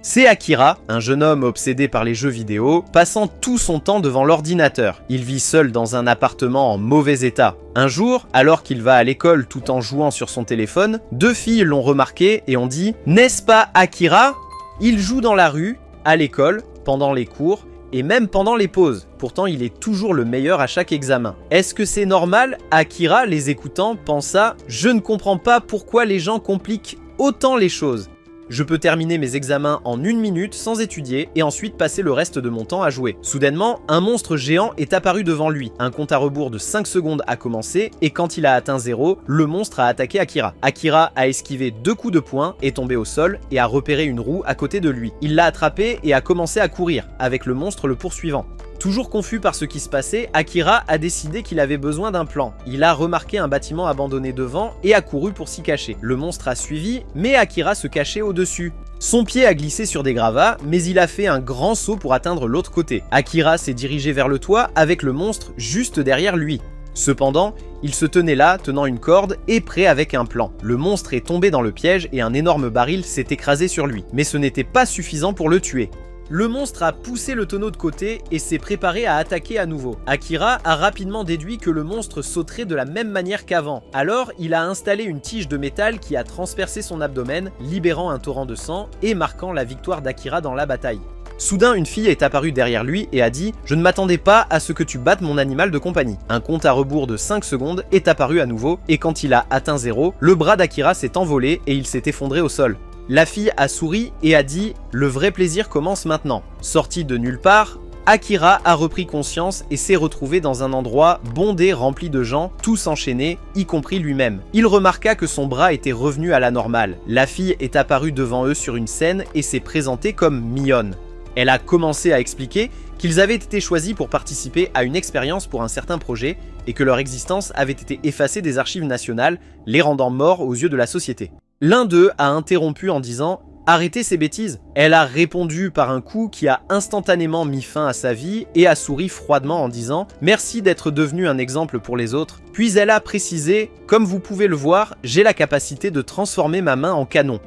C'est Akira, un jeune homme obsédé par les jeux vidéo, passant tout son temps devant l'ordinateur. Il vit seul dans un appartement en mauvais état. Un jour, alors qu'il va à l'école tout en jouant sur son téléphone, deux filles l'ont remarqué et ont dit « N'est-ce pas Akira ?» Il joue dans la rue, à l'école, pendant les cours, et même pendant les pauses. Pourtant, il est toujours le meilleur à chaque examen. Est-ce que c'est normal? Akira, les écoutant, pensa « Je ne comprends pas pourquoi les gens compliquent autant les choses. Je peux terminer mes examens en 1 minute sans étudier et ensuite passer le reste de mon temps à jouer. » Soudainement, un monstre géant est apparu devant lui. Un compte à rebours de 5 secondes a commencé et quand il a atteint 0, le monstre a attaqué Akira. Akira a esquivé 2 coups de poing, est tombé au sol et a repéré une roue à côté de lui. Il l'a attrapé et a commencé à courir, avec le monstre le poursuivant. Toujours confus par ce qui se passait, Akira a décidé qu'il avait besoin d'un plan. Il a remarqué un bâtiment abandonné devant et a couru pour s'y cacher. Le monstre a suivi, mais Akira se cachait au-dessus. Son pied a glissé sur des gravats, mais il a fait un grand saut pour atteindre l'autre côté. Akira s'est dirigé vers le toit avec le monstre juste derrière lui. Cependant, il se tenait là, tenant une corde et prêt avec un plan. Le monstre est tombé dans le piège et un énorme baril s'est écrasé sur lui. Mais ce n'était pas suffisant pour le tuer. Le monstre a poussé le tonneau de côté et s'est préparé à attaquer à nouveau. Akira a rapidement déduit que le monstre sauterait de la même manière qu'avant. Alors, il a installé une tige de métal qui a transpercé son abdomen, libérant un torrent de sang et marquant la victoire d'Akira dans la bataille. Soudain, une fille est apparue derrière lui et a dit « Je ne m'attendais pas à ce que tu battes mon animal de compagnie ». Un compte à rebours de 5 secondes est apparu à nouveau et quand il a atteint 0, le bras d'Akira s'est envolé et il s'est effondré au sol. La fille a souri et a dit « Le vrai plaisir commence maintenant ». Sorti de nulle part, Akira a repris conscience et s'est retrouvé dans un endroit bondé rempli de gens, tous enchaînés, y compris lui-même. Il remarqua que son bras était revenu à la normale. La fille est apparue devant eux sur une scène et s'est présentée comme Mion. Elle a commencé à expliquer qu'ils avaient été choisis pour participer à une expérience pour un certain projet et que leur existence avait été effacée des archives nationales, les rendant morts aux yeux de la société. L'un d'eux a interrompu en disant « Arrêtez ces bêtises !» Elle a répondu par un coup qui a instantanément mis fin à sa vie et a souri froidement en disant « Merci d'être devenu un exemple pour les autres ». Puis elle a précisé « Comme vous pouvez le voir, j'ai la capacité de transformer ma main en canon. »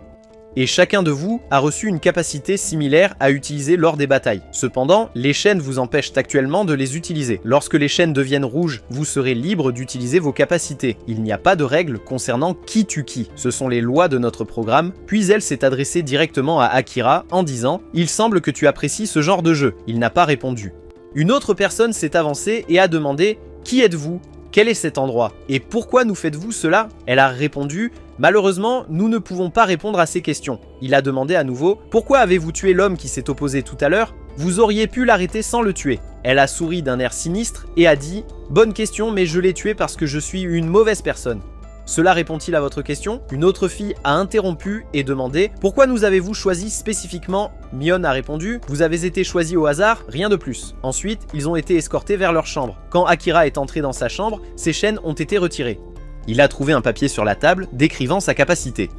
Et chacun de vous a reçu une capacité similaire à utiliser lors des batailles. Cependant, les chaînes vous empêchent actuellement de les utiliser. Lorsque les chaînes deviennent rouges, vous serez libre d'utiliser vos capacités. Il n'y a pas de règles concernant qui tue qui. Ce sont les lois de notre programme. Puis elle s'est adressée directement à Akira en disant « Il semble que tu apprécies ce genre de jeu ». Il n'a pas répondu. Une autre personne s'est avancée et a demandé « Qui êtes-vous ? Quel est cet endroit? Et pourquoi nous faites-vous cela ?» Elle a répondu « Malheureusement, nous ne pouvons pas répondre à ces questions. » Il a demandé à nouveau « Pourquoi avez-vous tué l'homme qui s'est opposé tout à l'heure? Vous auriez pu l'arrêter sans le tuer. » Elle a souri d'un air sinistre et a dit « Bonne question, mais je l'ai tué parce que je suis une mauvaise personne. » Cela répond-il à votre question? Une autre fille a interrompu et demandé « Pourquoi nous avez-vous choisi spécifiquement ?» Mion a répondu « Vous avez été choisi au hasard, rien de plus. » Ensuite, ils ont été escortés vers leur chambre. Quand Akira est entré dans sa chambre, ses chaînes ont été retirées. Il a trouvé un papier sur la table décrivant sa capacité.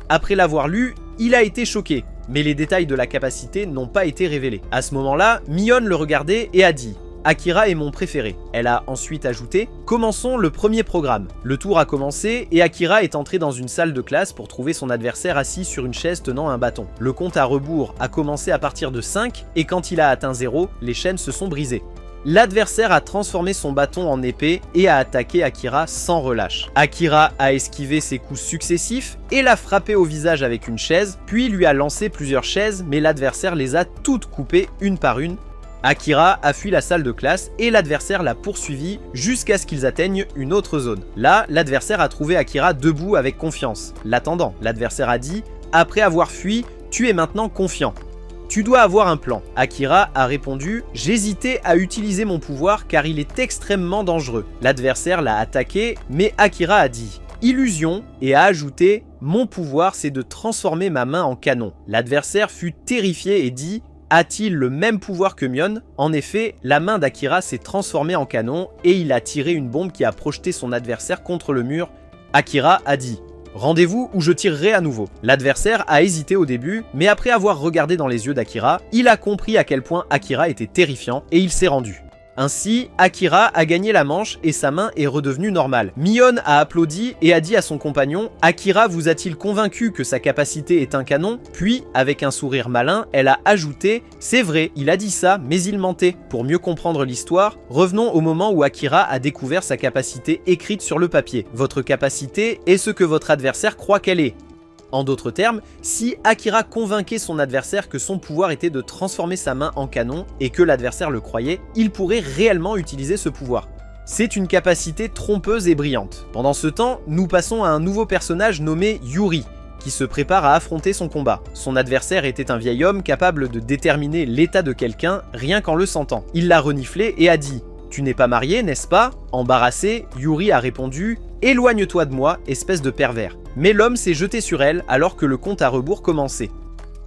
Après l'avoir lu, il a été choqué, mais les détails de la capacité n'ont pas été révélés. À ce moment-là, Mion le regardait et a dit « Akira est mon préféré. » Elle a ensuite ajouté « Commençons le premier programme. » Le tour a commencé et Akira est entré dans une salle de classe pour trouver son adversaire assis sur une chaise tenant un bâton. Le compte à rebours a commencé à partir de 5 et quand il a atteint 0, les chaînes se sont brisées. L'adversaire a transformé son bâton en épée et a attaqué Akira sans relâche. Akira a esquivé ses coups successifs et l'a frappé au visage avec une chaise, puis lui a lancé plusieurs chaises mais l'adversaire les a toutes coupées une par une. Akira a fui la salle de classe et l'adversaire l'a poursuivi jusqu'à ce qu'ils atteignent une autre zone. Là, l'adversaire a trouvé Akira debout avec confiance. L'attendant, l'adversaire a dit « Après avoir fui, tu es maintenant confiant. Tu dois avoir un plan. » Akira a répondu « J'hésitais à utiliser mon pouvoir car il est extrêmement dangereux. » L'adversaire l'a attaqué, mais Akira a dit « Illusion » et a ajouté « Mon pouvoir c'est de transformer ma main en canon. » L'adversaire fut terrifié et dit « A-t-il le même pouvoir que Mion ?» En effet, la main d'Akira s'est transformée en canon et il a tiré une bombe qui a projeté son adversaire contre le mur. Akira a dit « Rendez-vous ou je tirerai à nouveau. » L'adversaire a hésité au début, mais après avoir regardé dans les yeux d'Akira, il a compris à quel point Akira était terrifiant et il s'est rendu. Ainsi, Akira a gagné la manche et sa main est redevenue normale. Mion a applaudi et a dit à son compagnon « Akira vous a-t-il convaincu que sa capacité est un canon ?» Puis, avec un sourire malin, elle a ajouté « C'est vrai, il a dit ça, mais il mentait. » Pour mieux comprendre l'histoire, revenons au moment où Akira a découvert sa capacité écrite sur le papier. Votre capacité est ce que votre adversaire croit qu'elle est. En d'autres termes, si Akira convainquait son adversaire que son pouvoir était de transformer sa main en canon et que l'adversaire le croyait, il pourrait réellement utiliser ce pouvoir. C'est une capacité trompeuse et brillante. Pendant ce temps, nous passons à un nouveau personnage nommé Yuri, qui se prépare à affronter son combat. Son adversaire était un vieil homme capable de déterminer l'état de quelqu'un rien qu'en le sentant. Il l'a reniflé et a dit « Tu n'es pas marié, n'est-ce pas ?» Embarrassé, Yuri a répondu « Éloigne-toi de moi, espèce de pervers ». Mais l'homme s'est jeté sur elle alors que le compte à rebours commençait.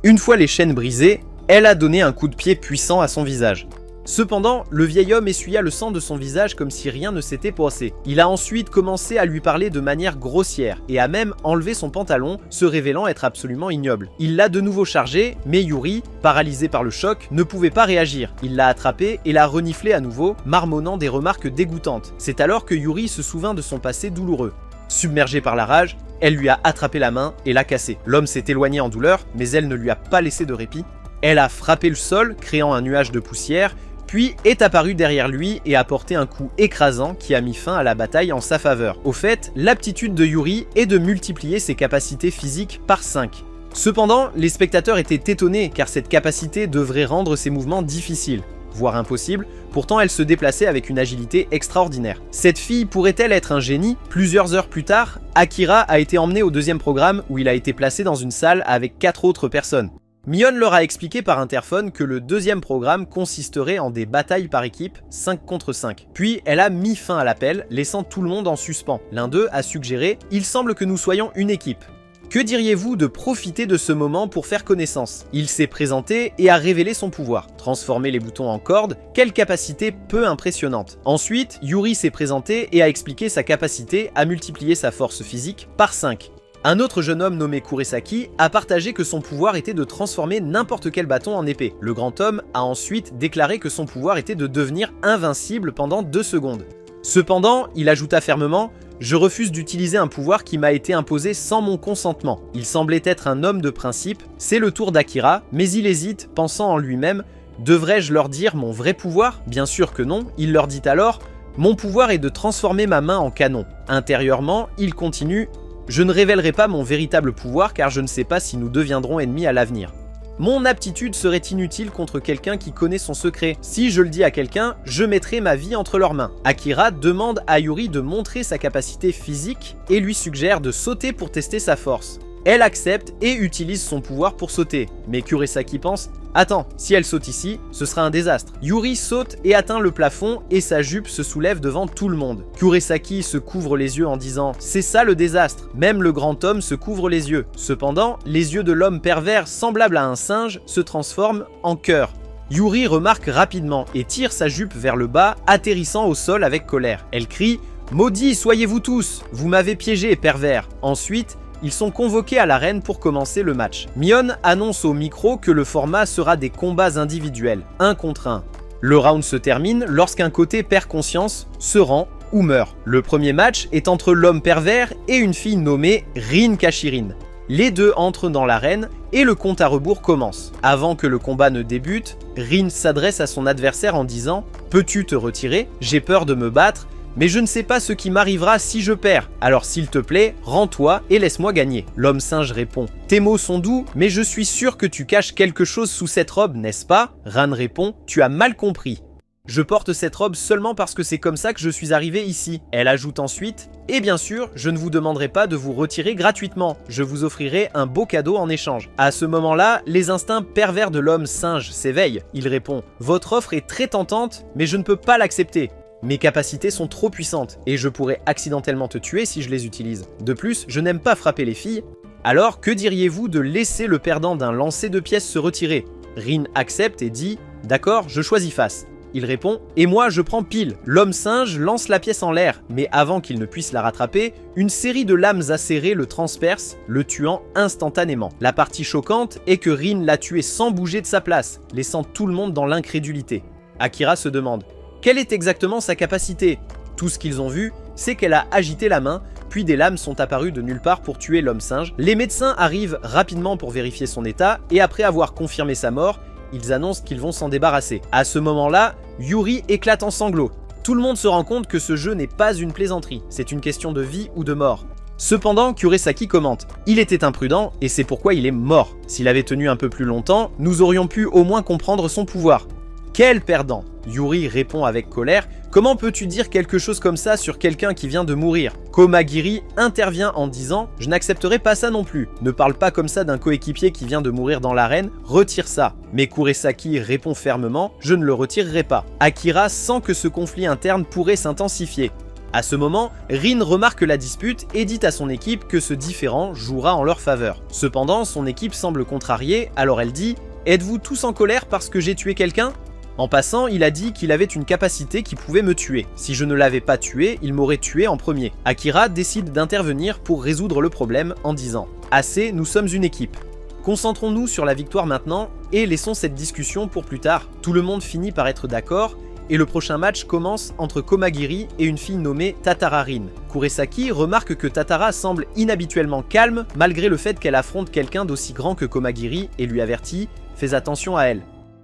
Une fois les chaînes brisées, elle a donné un coup de pied puissant à son visage. Cependant, le vieil homme essuya le sang de son visage comme si rien ne s'était passé. Il a ensuite commencé à lui parler de manière grossière et a même enlevé son pantalon, se révélant être absolument ignoble. Il l'a de nouveau chargé, mais Yuri, paralysé par le choc, ne pouvait pas réagir. Il l'a attrapé et l'a reniflé à nouveau, marmonnant des remarques dégoûtantes. C'est alors que Yuri se souvint de son passé douloureux. Submergée par la rage, elle lui a attrapé la main et l'a cassée. L'homme s'est éloigné en douleur, mais elle ne lui a pas laissé de répit. Elle a frappé le sol, créant un nuage de poussière, puis est apparue derrière lui et a porté un coup écrasant qui a mis fin à la bataille en sa faveur. Au fait, l'aptitude de Yuri est de multiplier ses capacités physiques par 5. Cependant, les spectateurs étaient étonnés car cette capacité devrait rendre ses mouvements difficiles, voire impossibles, pourtant elle se déplaçait avec une agilité extraordinaire. Cette fille pourrait-elle être un génie? Plusieurs heures plus tard, Akira a été emmené au deuxième programme où il a été placé dans une salle avec 4 autres personnes. Mion leur a expliqué par interphone que le deuxième programme consisterait en des batailles par équipe, 5 contre 5. Puis elle a mis fin à l'appel, laissant tout le monde en suspens. L'un d'eux a suggéré « Il semble que nous soyons une équipe. Que diriez-vous de profiter de ce moment pour faire connaissance ?» Il s'est présenté et a révélé son pouvoir. Transformer les boutons en cordes, quelle capacité peu impressionnante. Ensuite, Yuri s'est présenté et a expliqué sa capacité à multiplier sa force physique par 5. Un autre jeune homme nommé Kuresaki a partagé que son pouvoir était de transformer n'importe quel bâton en épée. Le grand homme a ensuite déclaré que son pouvoir était de devenir invincible pendant 2 secondes. Cependant, il ajouta fermement « Je refuse d'utiliser un pouvoir qui m'a été imposé sans mon consentement. » Il semblait être un homme de principe, c'est le tour d'Akira, mais il hésite, pensant en lui-même « Devrais-je leur dire mon vrai pouvoir ? Bien sûr que non. » Il leur dit alors « Mon pouvoir est de transformer ma main en canon. » Intérieurement, il continue « Je ne révélerai pas mon véritable pouvoir car je ne sais pas si nous deviendrons ennemis à l'avenir. Mon aptitude serait inutile contre quelqu'un qui connaît son secret. Si je le dis à quelqu'un, je mettrai ma vie entre leurs mains. » Akira demande à Yuri de montrer sa capacité physique et lui suggère de sauter pour tester sa force. Elle accepte et utilise son pouvoir pour sauter, mais Kuresaki pense « Attends, si elle saute ici, ce sera un désastre. » Yuri saute et atteint le plafond et sa jupe se soulève devant tout le monde. Kuresaki se couvre les yeux en disant « C'est ça le désastre !» Même le grand homme se couvre les yeux. Cependant, les yeux de l'homme pervers semblable à un singe se transforment en cœur. Yuri remarque rapidement et tire sa jupe vers le bas, atterrissant au sol avec colère. Elle crie « Maudits soyez-vous tous! Vous m'avez piégé, pervers !» Ensuite, ils sont convoqués à l'arène pour commencer le match. Mion annonce au micro que le format sera des combats individuels, 1 contre 1. Le round se termine lorsqu'un côté perd conscience, se rend ou meurt. Le premier match est entre l'homme pervers et une fille nommée Rin Kashirin. Les deux entrent dans l'arène et le compte à rebours commence. Avant que le combat ne débute, Rin s'adresse à son adversaire en disant « Peux-tu te retirer? J'ai peur de me battre. Mais je ne sais pas ce qui m'arrivera si je perds. Alors s'il te plaît, rends-toi et laisse-moi gagner. » L'homme singe répond « Tes mots sont doux, mais je suis sûr que tu caches quelque chose sous cette robe, n'est-ce pas ?» Ran répond « Tu as mal compris. Je porte cette robe seulement parce que c'est comme ça que je suis arrivé ici. » Elle ajoute ensuite « Et bien sûr, je ne vous demanderai pas de vous retirer gratuitement. Je vous offrirai un beau cadeau en échange. » À ce moment-là, les instincts pervers de l'homme singe s'éveillent. Il répond « Votre offre est très tentante, mais je ne peux pas l'accepter. Mes capacités sont trop puissantes et je pourrais accidentellement te tuer si je les utilise. De plus, je n'aime pas frapper les filles. Alors, que diriez-vous de laisser le perdant d'un lancer de pièces se retirer? » Rin accepte et dit « D'accord, je choisis face. » Il répond « Et moi, je prends pile. » L'homme singe lance la pièce en l'air, mais avant qu'il ne puisse la rattraper, une série de lames acérées le transperce, le tuant instantanément. La partie choquante est que Rin l'a tué sans bouger de sa place, laissant tout le monde dans l'incrédulité. Akira se demande Quelle est exactement sa capacité? Tout ce qu'ils ont vu, c'est qu'elle a agité la main, puis des lames sont apparues de nulle part pour tuer l'homme singe. Les médecins arrivent rapidement pour vérifier son état, et après avoir confirmé sa mort, ils annoncent qu'ils vont s'en débarrasser. À ce moment-là, Yuri éclate en sanglots. Tout le monde se rend compte que ce jeu n'est pas une plaisanterie, c'est une question de vie ou de mort. Cependant, Kuresaki commente « Il était imprudent et c'est pourquoi il est mort. S'il avait tenu un peu plus longtemps, nous aurions pu au moins comprendre son pouvoir. » Quel perdant! Yuri répond avec colère « Comment peux-tu dire quelque chose comme ça sur quelqu'un qui vient de mourir ?» Komagiri intervient en disant « Je n'accepterai pas ça non plus. Ne parle pas comme ça d'un coéquipier qui vient de mourir dans l'arène, retire ça. » Mais Kuresaki répond fermement « Je ne le retirerai pas. » Akira sent que ce conflit interne pourrait s'intensifier. À ce moment, Rin remarque la dispute et dit à son équipe que ce différend jouera en leur faveur. Cependant, son équipe semble contrariée, alors elle dit « Êtes-vous tous en colère parce que j'ai tué quelqu'un ?» En passant, il a dit qu'il avait une capacité qui pouvait me tuer. Si je ne l'avais pas tué, il m'aurait tué en premier. Akira décide d'intervenir pour résoudre le problème en disant « Assez, nous sommes une équipe. Concentrons-nous sur la victoire maintenant et laissons cette discussion pour plus tard. » Tout le monde finit par être d'accord et le prochain match commence entre Komagiri et une fille nommée Tatara Rin. Kuresaki remarque que Tatara semble inhabituellement calme malgré le fait qu'elle affronte quelqu'un d'aussi grand que Komagiri et lui avertit « Fais attention à elle ».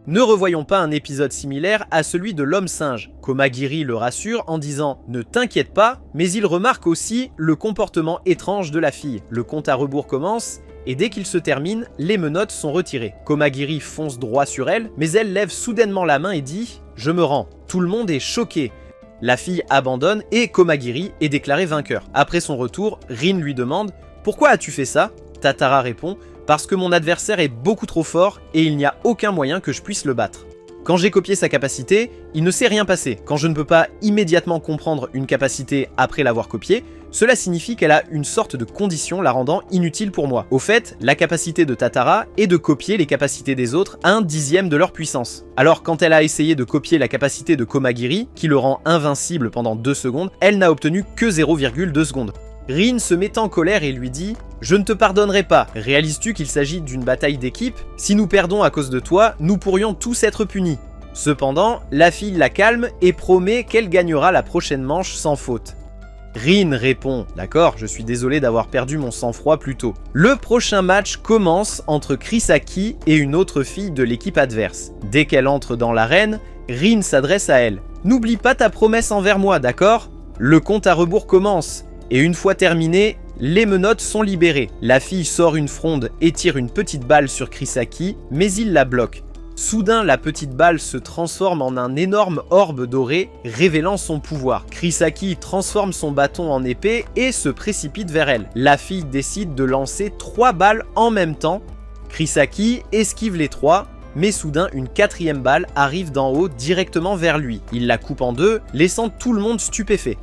Ne revoyons pas un épisode similaire à celui de l'homme singe. Komagiri le rassure en disant « Ne t'inquiète pas », mais il remarque aussi le comportement étrange de la fille. Le compte à rebours commence, et dès qu'il se termine, les menottes sont retirées. Komagiri fonce droit sur elle, mais elle lève soudainement la main et dit « Je me rends ». Tout le monde est choqué. La fille abandonne et Komagiri est déclaré vainqueur. Après son retour, Rin lui demande « Pourquoi as-tu fait ça ?» Tatara répond « Parce que mon adversaire est beaucoup trop fort et il n'y a aucun moyen que je puisse le battre. Quand j'ai copié sa capacité, il ne s'est rien passé. Quand je ne peux pas immédiatement comprendre une capacité après l'avoir copiée, cela signifie qu'elle a une sorte de condition la rendant inutile pour moi. Au fait, la capacité de Tatara est de copier les capacités des autres à 1/10 de leur puissance. Alors quand elle a essayé de copier la capacité de Komagiri, qui le rend invincible pendant 2 secondes, elle n'a obtenu que 0,2 secondes. Rin se met en colère et lui dit « Je ne te pardonnerai pas, réalises-tu qu'il s'agit d'une bataille d'équipe? Si nous perdons à cause de toi, nous pourrions tous être punis. » Cependant, la fille la calme et promet qu'elle gagnera la prochaine manche sans faute. Rin répond « D'accord, je suis désolé d'avoir perdu mon sang-froid plus tôt. » Le prochain match commence entre Kuresaki et une autre fille de l'équipe adverse. Dès qu'elle entre dans l'arène, Rin s'adresse à elle. « N'oublie pas ta promesse envers moi, d'accord ?» Le compte à rebours commence. Et une fois terminé, les menottes sont libérées. La fille sort une fronde et tire une petite balle sur Kuresaki, mais il la bloque. Soudain, la petite balle se transforme en un énorme orbe doré, révélant son pouvoir. Kuresaki transforme son bâton en épée et se précipite vers elle. La fille décide de lancer 3 balles en même temps. Kuresaki esquive les 3, mais soudain une 4e balle arrive d'en haut directement vers lui. Il la coupe en 2, laissant tout le monde stupéfait.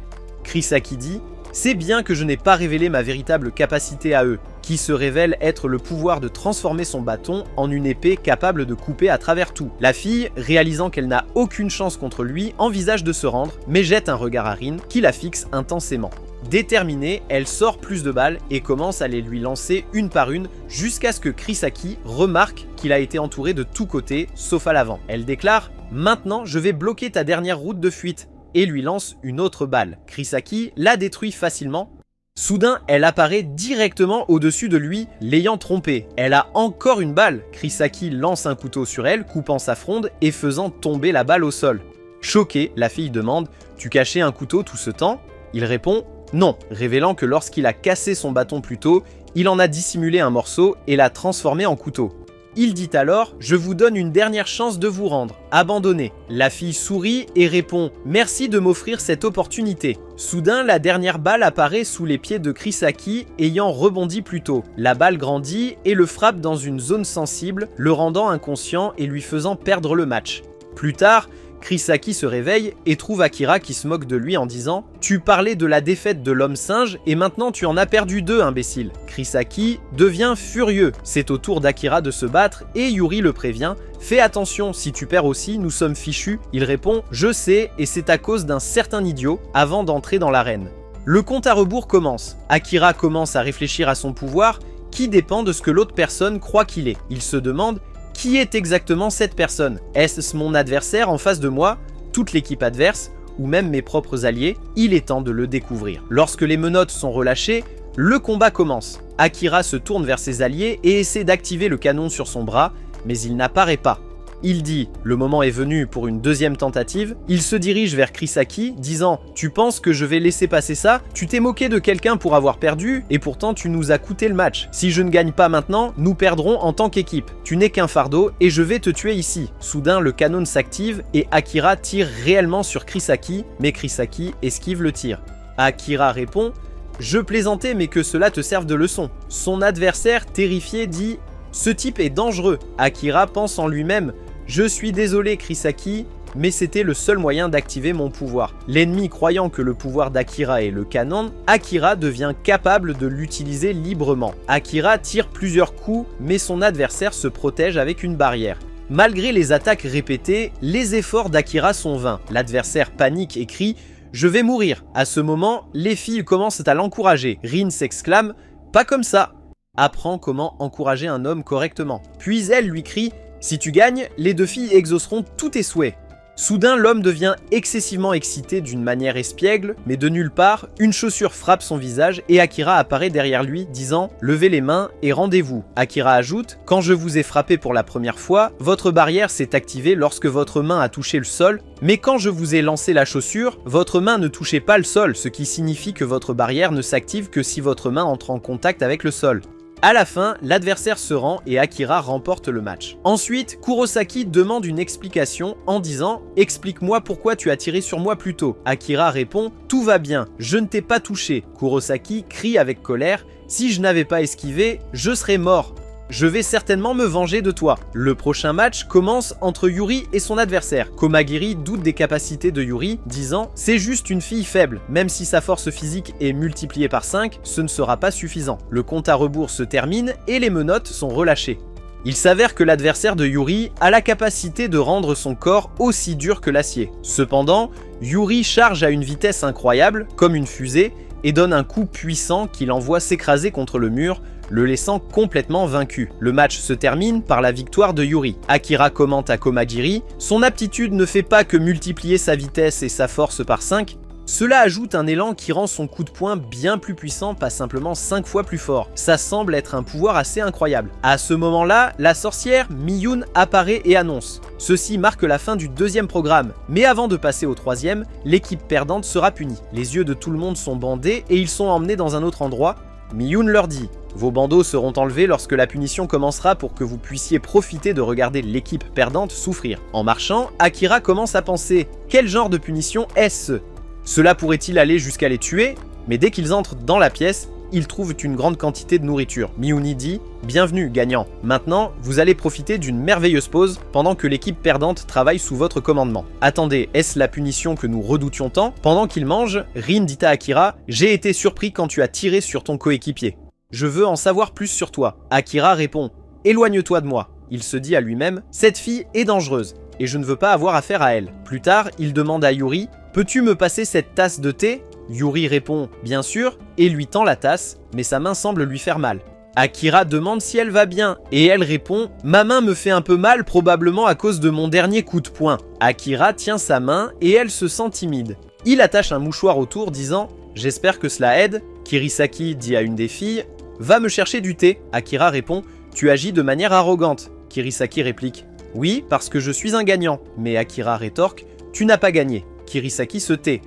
Kuresaki dit « C'est bien que je n'ai pas révélé ma véritable capacité à eux, qui se révèle être le pouvoir de transformer son bâton en une épée capable de couper à travers tout. » La fille, réalisant qu'elle n'a aucune chance contre lui, envisage de se rendre, mais jette un regard à Rin qui la fixe intensément. Déterminée, elle sort plus de balles et commence à les lui lancer une par une jusqu'à ce que Kuresaki remarque qu'il a été entouré de tous côtés, sauf à l'avant. Elle déclare « Maintenant, je vais bloquer ta dernière route de fuite » et lui lance une autre balle. Kuresaki la détruit facilement. Soudain, elle apparaît directement au-dessus de lui, l'ayant trompé. Elle a encore une balle. Kuresaki lance un couteau sur elle, coupant sa fronde et faisant tomber la balle au sol. Choquée, la fille demande « Tu cachais un couteau tout ce temps ?» Il répond « Non », révélant que lorsqu'il a cassé son bâton plus tôt, il en a dissimulé un morceau et l'a transformé en couteau. Il dit alors « Je vous donne une dernière chance de vous rendre. Abandonnez. » La fille sourit et répond « Merci de m'offrir cette opportunité. » Soudain, la dernière balle apparaît sous les pieds de Kuresaki, ayant rebondi plus tôt. La balle grandit et le frappe dans une zone sensible, le rendant inconscient et lui faisant perdre le match. Plus tard, Kuresaki se réveille et trouve Akira qui se moque de lui en disant « Tu parlais de la défaite de l'homme singe et maintenant tu en as perdu 2, imbécile. » Kuresaki devient furieux. C'est au tour d'Akira de se battre et Yuri le prévient « Fais attention, si tu perds aussi, nous sommes fichus. » Il répond « Je sais et c'est à cause d'un certain idiot » avant d'entrer dans l'arène. Le compte à rebours commence. Akira commence à réfléchir à son pouvoir qui dépend de ce que l'autre personne croit qu'il est. Il se demande « Qui est exactement cette personne? Est-ce mon adversaire en face de moi? toute l'équipe adverse, ou même mes propres alliés, il est temps de le découvrir. Lorsque les menottes sont relâchées, le combat commence. Akira se tourne vers ses alliés et essaie d'activer le canon sur son bras, mais il n'apparaît pas. Il dit « Le moment est venu pour une deuxième tentative ». Il se dirige vers Chrisaki, disant « Tu penses que je vais laisser passer ça? Tu t'es moqué de quelqu'un pour avoir perdu, et pourtant tu nous as coûté le match. Si je ne gagne pas maintenant, nous perdrons en tant qu'équipe. Tu n'es qu'un fardeau, et je vais te tuer ici ». Soudain, le canon s'active, et Akira tire réellement sur Chrisaki, mais Chrisaki esquive le tir. Akira répond « Je plaisantais, mais que cela te serve de leçon ». Son adversaire, terrifié, dit « Ce type est dangereux ». Akira pense en lui-même « Je suis désolé Chrisaki, mais c'était le seul moyen d'activer mon pouvoir. » L'ennemi croyant que le pouvoir d'Akira est le canon, Akira devient capable de l'utiliser librement. Akira tire plusieurs coups, mais son adversaire se protège avec une barrière. Malgré les attaques répétées, les efforts d'Akira sont vains. L'adversaire panique et crie « Je vais mourir !» À ce moment, les filles commencent à l'encourager. Rin s'exclame « Pas comme ça !» Apprend comment encourager un homme correctement. Puis elle lui crie « Si tu gagnes, les deux filles exauceront tous tes souhaits. » Soudain, l'homme devient excessivement excité d'une manière espiègle, mais de nulle part, une chaussure frappe son visage et Akira apparaît derrière lui, disant « Levez les mains et rendez-vous ». Akira ajoute « Quand je vous ai frappé pour la première fois, votre barrière s'est activée lorsque votre main a touché le sol, mais quand je vous ai lancé la chaussure, votre main ne touchait pas le sol, ce qui signifie que votre barrière ne s'active que si votre main entre en contact avec le sol. » À la fin, l'adversaire se rend et Akira remporte le match. Ensuite, Kurosaki demande une explication en disant « Explique-moi pourquoi tu as tiré sur moi plus tôt ». Akira répond « Tout va bien, je ne t'ai pas touché ». Kurosaki crie avec colère « Si je n'avais pas esquivé, je serais mort. Je vais certainement me venger de toi ». Le prochain match commence entre Yuri et son adversaire. Komagiri doute des capacités de Yuri, disant « C'est juste une fille faible, même si sa force physique est multipliée par 5, ce ne sera pas suffisant ». Le compte à rebours se termine et les menottes sont relâchées. Il s'avère que l'adversaire de Yuri a la capacité de rendre son corps aussi dur que l'acier. Cependant, Yuri charge à une vitesse incroyable, comme une fusée, et donne un coup puissant qui l'envoie s'écraser contre le mur, le laissant complètement vaincu. Le match se termine par la victoire de Yuri. Akira commente à Komagiri « Son aptitude ne fait pas que multiplier sa vitesse et sa force par 5, cela ajoute un élan qui rend son coup de poing bien plus puissant, pas simplement 5 fois plus fort. Ça semble être un pouvoir assez incroyable. » À ce moment-là, la sorcière Miyun apparaît et annonce « Ceci marque la fin du deuxième programme, mais avant de passer au troisième, l'équipe perdante sera punie. » Les yeux de tout le monde sont bandés et ils sont emmenés dans un autre endroit. Miyun leur dit « Vos bandeaux seront enlevés lorsque la punition commencera pour que vous puissiez profiter de regarder l'équipe perdante souffrir. » En marchant, Akira commence à penser « Quel genre de punition est-ce ? Cela pourrait-il aller jusqu'à les tuer ?» Mais dès qu'ils entrent dans la pièce, ils trouvent une grande quantité de nourriture. Miyuni dit « Bienvenue, gagnant. Maintenant, vous allez profiter d'une merveilleuse pause pendant que l'équipe perdante travaille sous votre commandement. » Attendez, est-ce la punition que nous redoutions tant? Pendant qu'ils mangent, Rin dit à Akira « J'ai été surpris quand tu as tiré sur ton coéquipier. Je veux en savoir plus sur toi. » Akira répond « Éloigne-toi de moi. » Il se dit à lui-même « Cette fille est dangereuse, et je ne veux pas avoir affaire à elle. » Plus tard, il demande à Yuri « Peux-tu me passer cette tasse de thé ?» Yuri répond « Bien sûr » et lui tend la tasse, mais sa main semble lui faire mal. Akira demande si elle va bien, et elle répond « Ma main me fait un peu mal, probablement à cause de mon dernier coup de poing. » Akira tient sa main et elle se sent timide. Il attache un mouchoir autour disant « J'espère que cela aide. » Kirisaki dit à une des filles « Va me chercher du thé. » Akira répond « Tu agis de manière arrogante. » Kirisaki réplique « Oui, parce que je suis un gagnant. » Mais Akira rétorque « Tu n'as pas gagné. » Kirisaki se tait.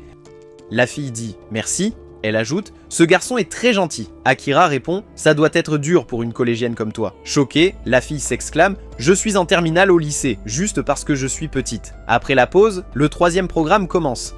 La fille dit « Merci ». Elle ajoute « Ce garçon est très gentil. » Akira répond « Ça doit être dur pour une collégienne comme toi. » Choquée, la fille s'exclame « Je suis en terminale au lycée, juste parce que je suis petite. » Après la pause, le troisième programme commence.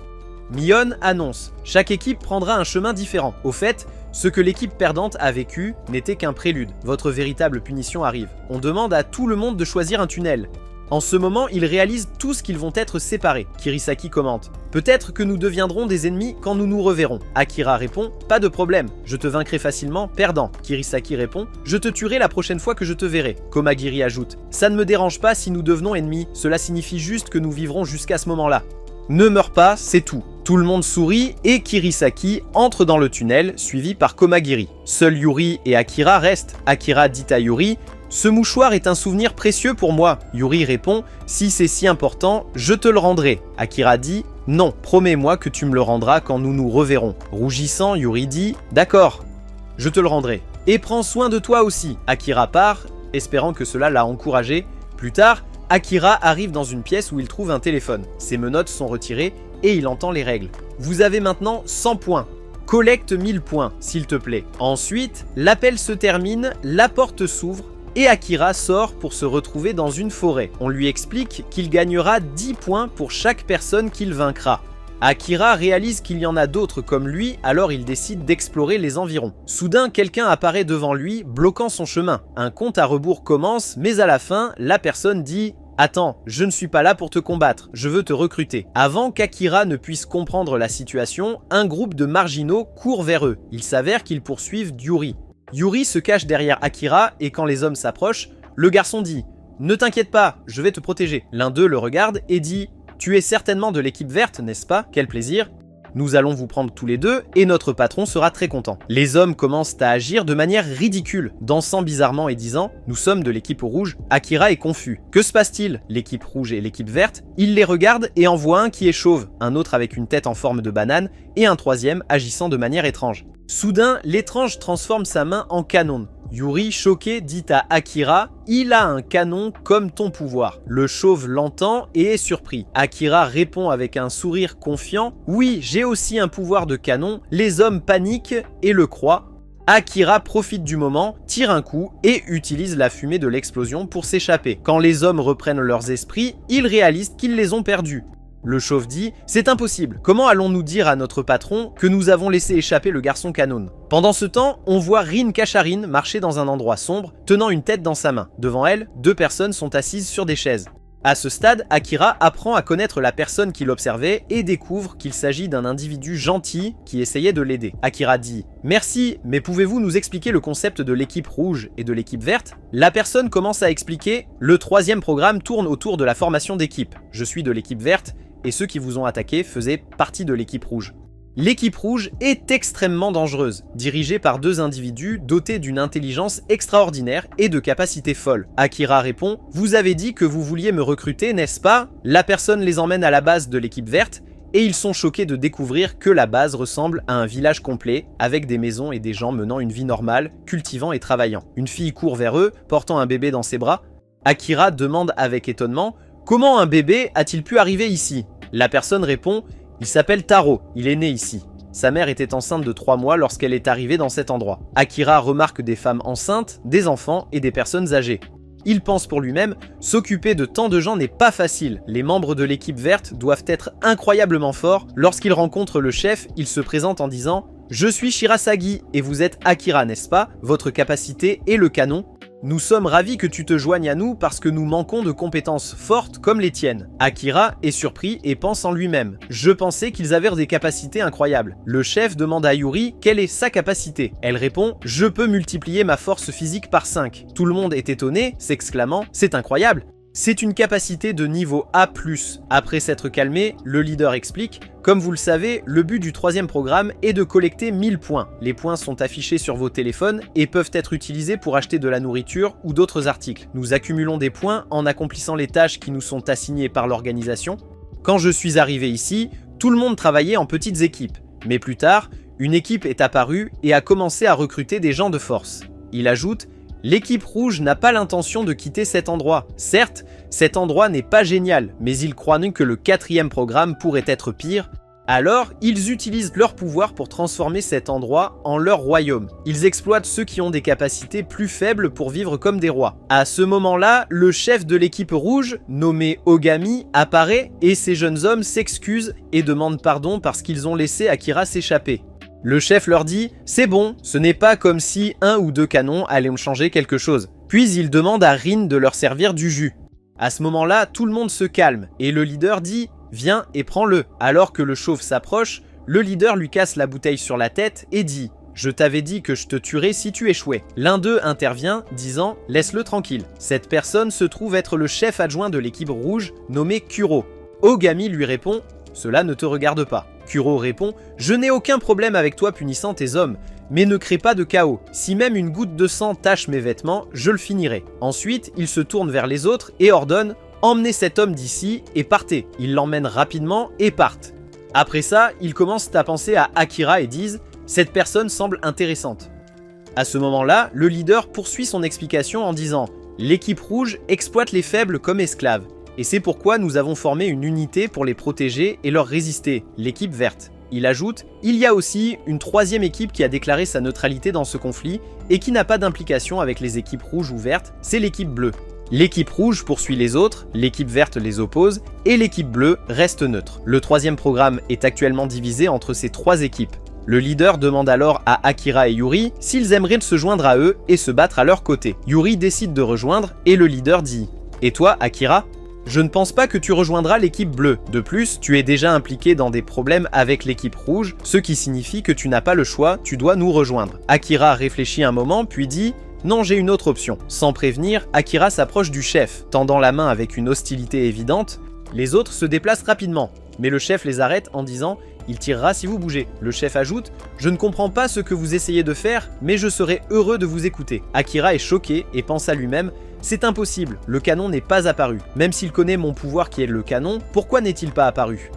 Mion annonce « Chaque équipe prendra un chemin différent. Au fait, ce que l'équipe perdante a vécu n'était qu'un prélude. Votre véritable punition arrive. On demande à tout le monde de choisir un tunnel. » En ce moment, ils réalisent tous qu'ils vont être séparés. Kirisaki commente « Peut-être que nous deviendrons des ennemis quand nous nous reverrons. » Akira répond « Pas de problème, je te vaincrai facilement, perdant. » Kirisaki répond « Je te tuerai la prochaine fois que je te verrai. » Komagiri ajoute « Ça ne me dérange pas si nous devenons ennemis, cela signifie juste que nous vivrons jusqu'à ce moment-là. Ne meurs pas, c'est tout. » Tout le monde sourit et Kirisaki entre dans le tunnel, suivi par Komagiri. Seuls Yuri et Akira restent. Akira dit à Yuri « Ce mouchoir est un souvenir précieux pour moi. Yuri répond « Si c'est si important, je te le rendrai ». Akira dit « Non, promets-moi que tu me le rendras quand nous nous reverrons ». Rougissant, Yuri dit « D'accord, je te le rendrai. Et prends soin de toi aussi ». Akira part, espérant que cela l'a encouragé. Plus tard, Akira arrive dans une pièce où il trouve un téléphone. Ses menottes sont retirées et il entend les règles. Vous avez maintenant 100 points. Collecte 1000 points, s'il te plaît. Ensuite, l'appel se termine, la porte s'ouvre et Akira sort pour se retrouver dans une forêt. On lui explique qu'il gagnera 10 points pour chaque personne qu'il vaincra. Akira réalise qu'il y en a d'autres comme lui, alors il décide d'explorer les environs. Soudain, quelqu'un apparaît devant lui, bloquant son chemin. Un compte à rebours commence, mais à la fin, la personne dit « Attends, je ne suis pas là pour te combattre, je veux te recruter ». Avant qu'Akira ne puisse comprendre la situation, un groupe de marginaux court vers eux. Il s'avère qu'ils poursuivent Yuri. Yuri se cache derrière Akira et quand les hommes s'approchent, le garçon dit « Ne t'inquiète pas, je vais te protéger ». L'un d'eux le regarde et dit « Tu es certainement de l'équipe verte, n'est-ce pas? Quel plaisir. Nous allons vous prendre tous les deux et notre patron sera très content. » Les hommes commencent à agir de manière ridicule, dansant bizarrement et disant « Nous sommes de l'équipe rouge ». Akira est confus. Que se passe-t-il? L'équipe rouge et l'équipe verte. Il les regarde et en voit un qui est chauve, un autre avec une tête en forme de banane et un troisième agissant de manière étrange. Soudain, l'étrange transforme sa main en canon. Yuri, choqué, dit à Akira « Il a un canon comme ton pouvoir ». Le chauve l'entend et est surpris. Akira répond avec un sourire confiant « Oui, j'ai aussi un pouvoir de canon ». Les hommes paniquent et le croient. Akira profite du moment, tire un coup et utilise la fumée de l'explosion pour s'échapper. Quand les hommes reprennent leurs esprits, ils réalisent qu'ils les ont perdus. Le chauve dit « C'est impossible, comment allons-nous dire à notre patron que nous avons laissé échapper le garçon canon ?» Pendant ce temps, on voit Rin Kasharin marcher dans un endroit sombre, tenant une tête dans sa main. Devant elle, 2 personnes sont assises sur des chaises. À ce stade, Akira apprend à connaître la personne qui l'observait et découvre qu'il s'agit d'un individu gentil qui essayait de l'aider. Akira dit « Merci, mais pouvez-vous nous expliquer le concept de l'équipe rouge et de l'équipe verte ?» La personne commence à expliquer « Le 3e programme tourne autour de la formation d'équipe. Je suis de l'équipe verte et ceux qui vous ont attaqué faisaient partie de l'équipe rouge. » L'équipe rouge est extrêmement dangereuse, dirigée par 2 individus dotés d'une intelligence extraordinaire et de capacités folles. Akira répond « Vous avez dit que vous vouliez me recruter, n'est-ce pas ?» La personne les emmène à la base de l'équipe verte et ils sont choqués de découvrir que la base ressemble à un village complet, avec des maisons et des gens menant une vie normale, cultivant et travaillant. Une fille court vers eux, portant un bébé dans ses bras. Akira demande avec étonnement « Comment un bébé a-t-il pu arriver ici ?» La personne répond « Il s'appelle Taro, il est né ici. Sa mère était enceinte de 3 mois lorsqu'elle est arrivée dans cet endroit. » Akira remarque des femmes enceintes, des enfants et des personnes âgées. Il pense pour lui-même, s'occuper de tant de gens n'est pas facile. Les membres de l'équipe verte doivent être incroyablement forts. Lorsqu'il rencontre le chef, il se présente en disant « Je suis Shirasagi et vous êtes Akira, n'est-ce pas? Votre capacité est le canon. Nous sommes ravis que tu te joignes à nous parce que nous manquons de compétences fortes comme les tiennes. » Akira est surpris et pense en lui-même. « Je pensais qu'ils avaient des capacités incroyables. » Le chef demande à Yuri quelle est sa capacité. Elle répond « Je peux multiplier ma force physique par 5. » Tout le monde est étonné, s'exclamant « C'est incroyable !» C'est une capacité de niveau A+. Après s'être calmé, le leader explique « Comme vous le savez, le but du 3e programme est de collecter 1000 points. Les points sont affichés sur vos téléphones et peuvent être utilisés pour acheter de la nourriture ou d'autres articles. Nous accumulons des points en accomplissant les tâches qui nous sont assignées par l'organisation. Quand je suis arrivé ici, tout le monde travaillait en petites équipes. Mais plus tard, une équipe est apparue et a commencé à recruter des gens de force. » Il ajoute « L'équipe rouge n'a pas l'intention de quitter cet endroit. Certes, cet endroit n'est pas génial, mais ils croient que le 4e programme pourrait être pire. Alors, ils utilisent leur pouvoir pour transformer cet endroit en leur royaume. Ils exploitent ceux qui ont des capacités plus faibles pour vivre comme des rois. » À ce moment-là, le chef de l'équipe rouge, nommé Ogami, apparaît et ces jeunes hommes s'excusent et demandent pardon parce qu'ils ont laissé Akira s'échapper. Le chef leur dit « C'est bon, ce n'est pas comme si 1 ou 2 canons allaient me changer quelque chose. » Puis il demande à Rin de leur servir du jus. À ce moment-là, tout le monde se calme et le leader dit « Viens et prends-le ». Alors que le chauve s'approche, le leader lui casse la bouteille sur la tête et dit « Je t'avais dit que je te tuerais si tu échouais ». L'un d'eux intervient, disant « Laisse-le tranquille ». Cette personne se trouve être le chef adjoint de l'équipe rouge, nommé Kuro. Ogami lui répond « Cela ne te regarde pas ». Kuro répond « Je n'ai aucun problème avec toi punissant tes hommes, mais ne crée pas de chaos. Si même une goutte de sang tache mes vêtements, je le finirai. Ensuite, il se tourne vers les autres et ordonne « Emmenez cet homme d'ici et partez ». Ils l'emmènent rapidement et partent. Après ça, ils commencent à penser à Akira et disent « Cette personne semble intéressante ». À ce moment-là, le leader poursuit son explication en disant « L'équipe rouge exploite les faibles comme esclaves, et c'est pourquoi nous avons formé une unité pour les protéger et leur résister, l'équipe verte ». Il ajoute « Il y a aussi une troisième équipe qui a déclaré sa neutralité dans ce conflit et qui n'a pas d'implication avec les équipes rouges ou vertes, c'est l'équipe bleue. L'équipe rouge poursuit les autres, l'équipe verte les oppose, et l'équipe bleue reste neutre. Le troisième programme est actuellement divisé entre ces trois équipes. Le leader demande alors à Akira et Yuri s'ils aimeraient se joindre à eux et se battre à leur côté. Yuri décide de rejoindre et le leader dit « Et toi, Akira ? Je ne pense pas que tu rejoindras l'équipe bleue. De plus, tu es déjà impliqué dans des problèmes avec l'équipe rouge, ce qui signifie que tu n'as pas le choix, tu dois nous rejoindre. » Akira réfléchit un moment puis dit « Non, j'ai une autre option. » Sans prévenir, Akira s'approche du chef, tendant la main avec une hostilité évidente. Les autres se déplacent rapidement, mais le chef les arrête en disant « Il tirera si vous bougez. » Le chef ajoute « Je ne comprends pas ce que vous essayez de faire, mais je serai heureux de vous écouter. » Akira est choqué et pense à lui-même « C'est impossible, le canon n'est pas apparu. Même s'il connaît mon pouvoir qui est le canon, pourquoi n'est-il pas apparu ?»«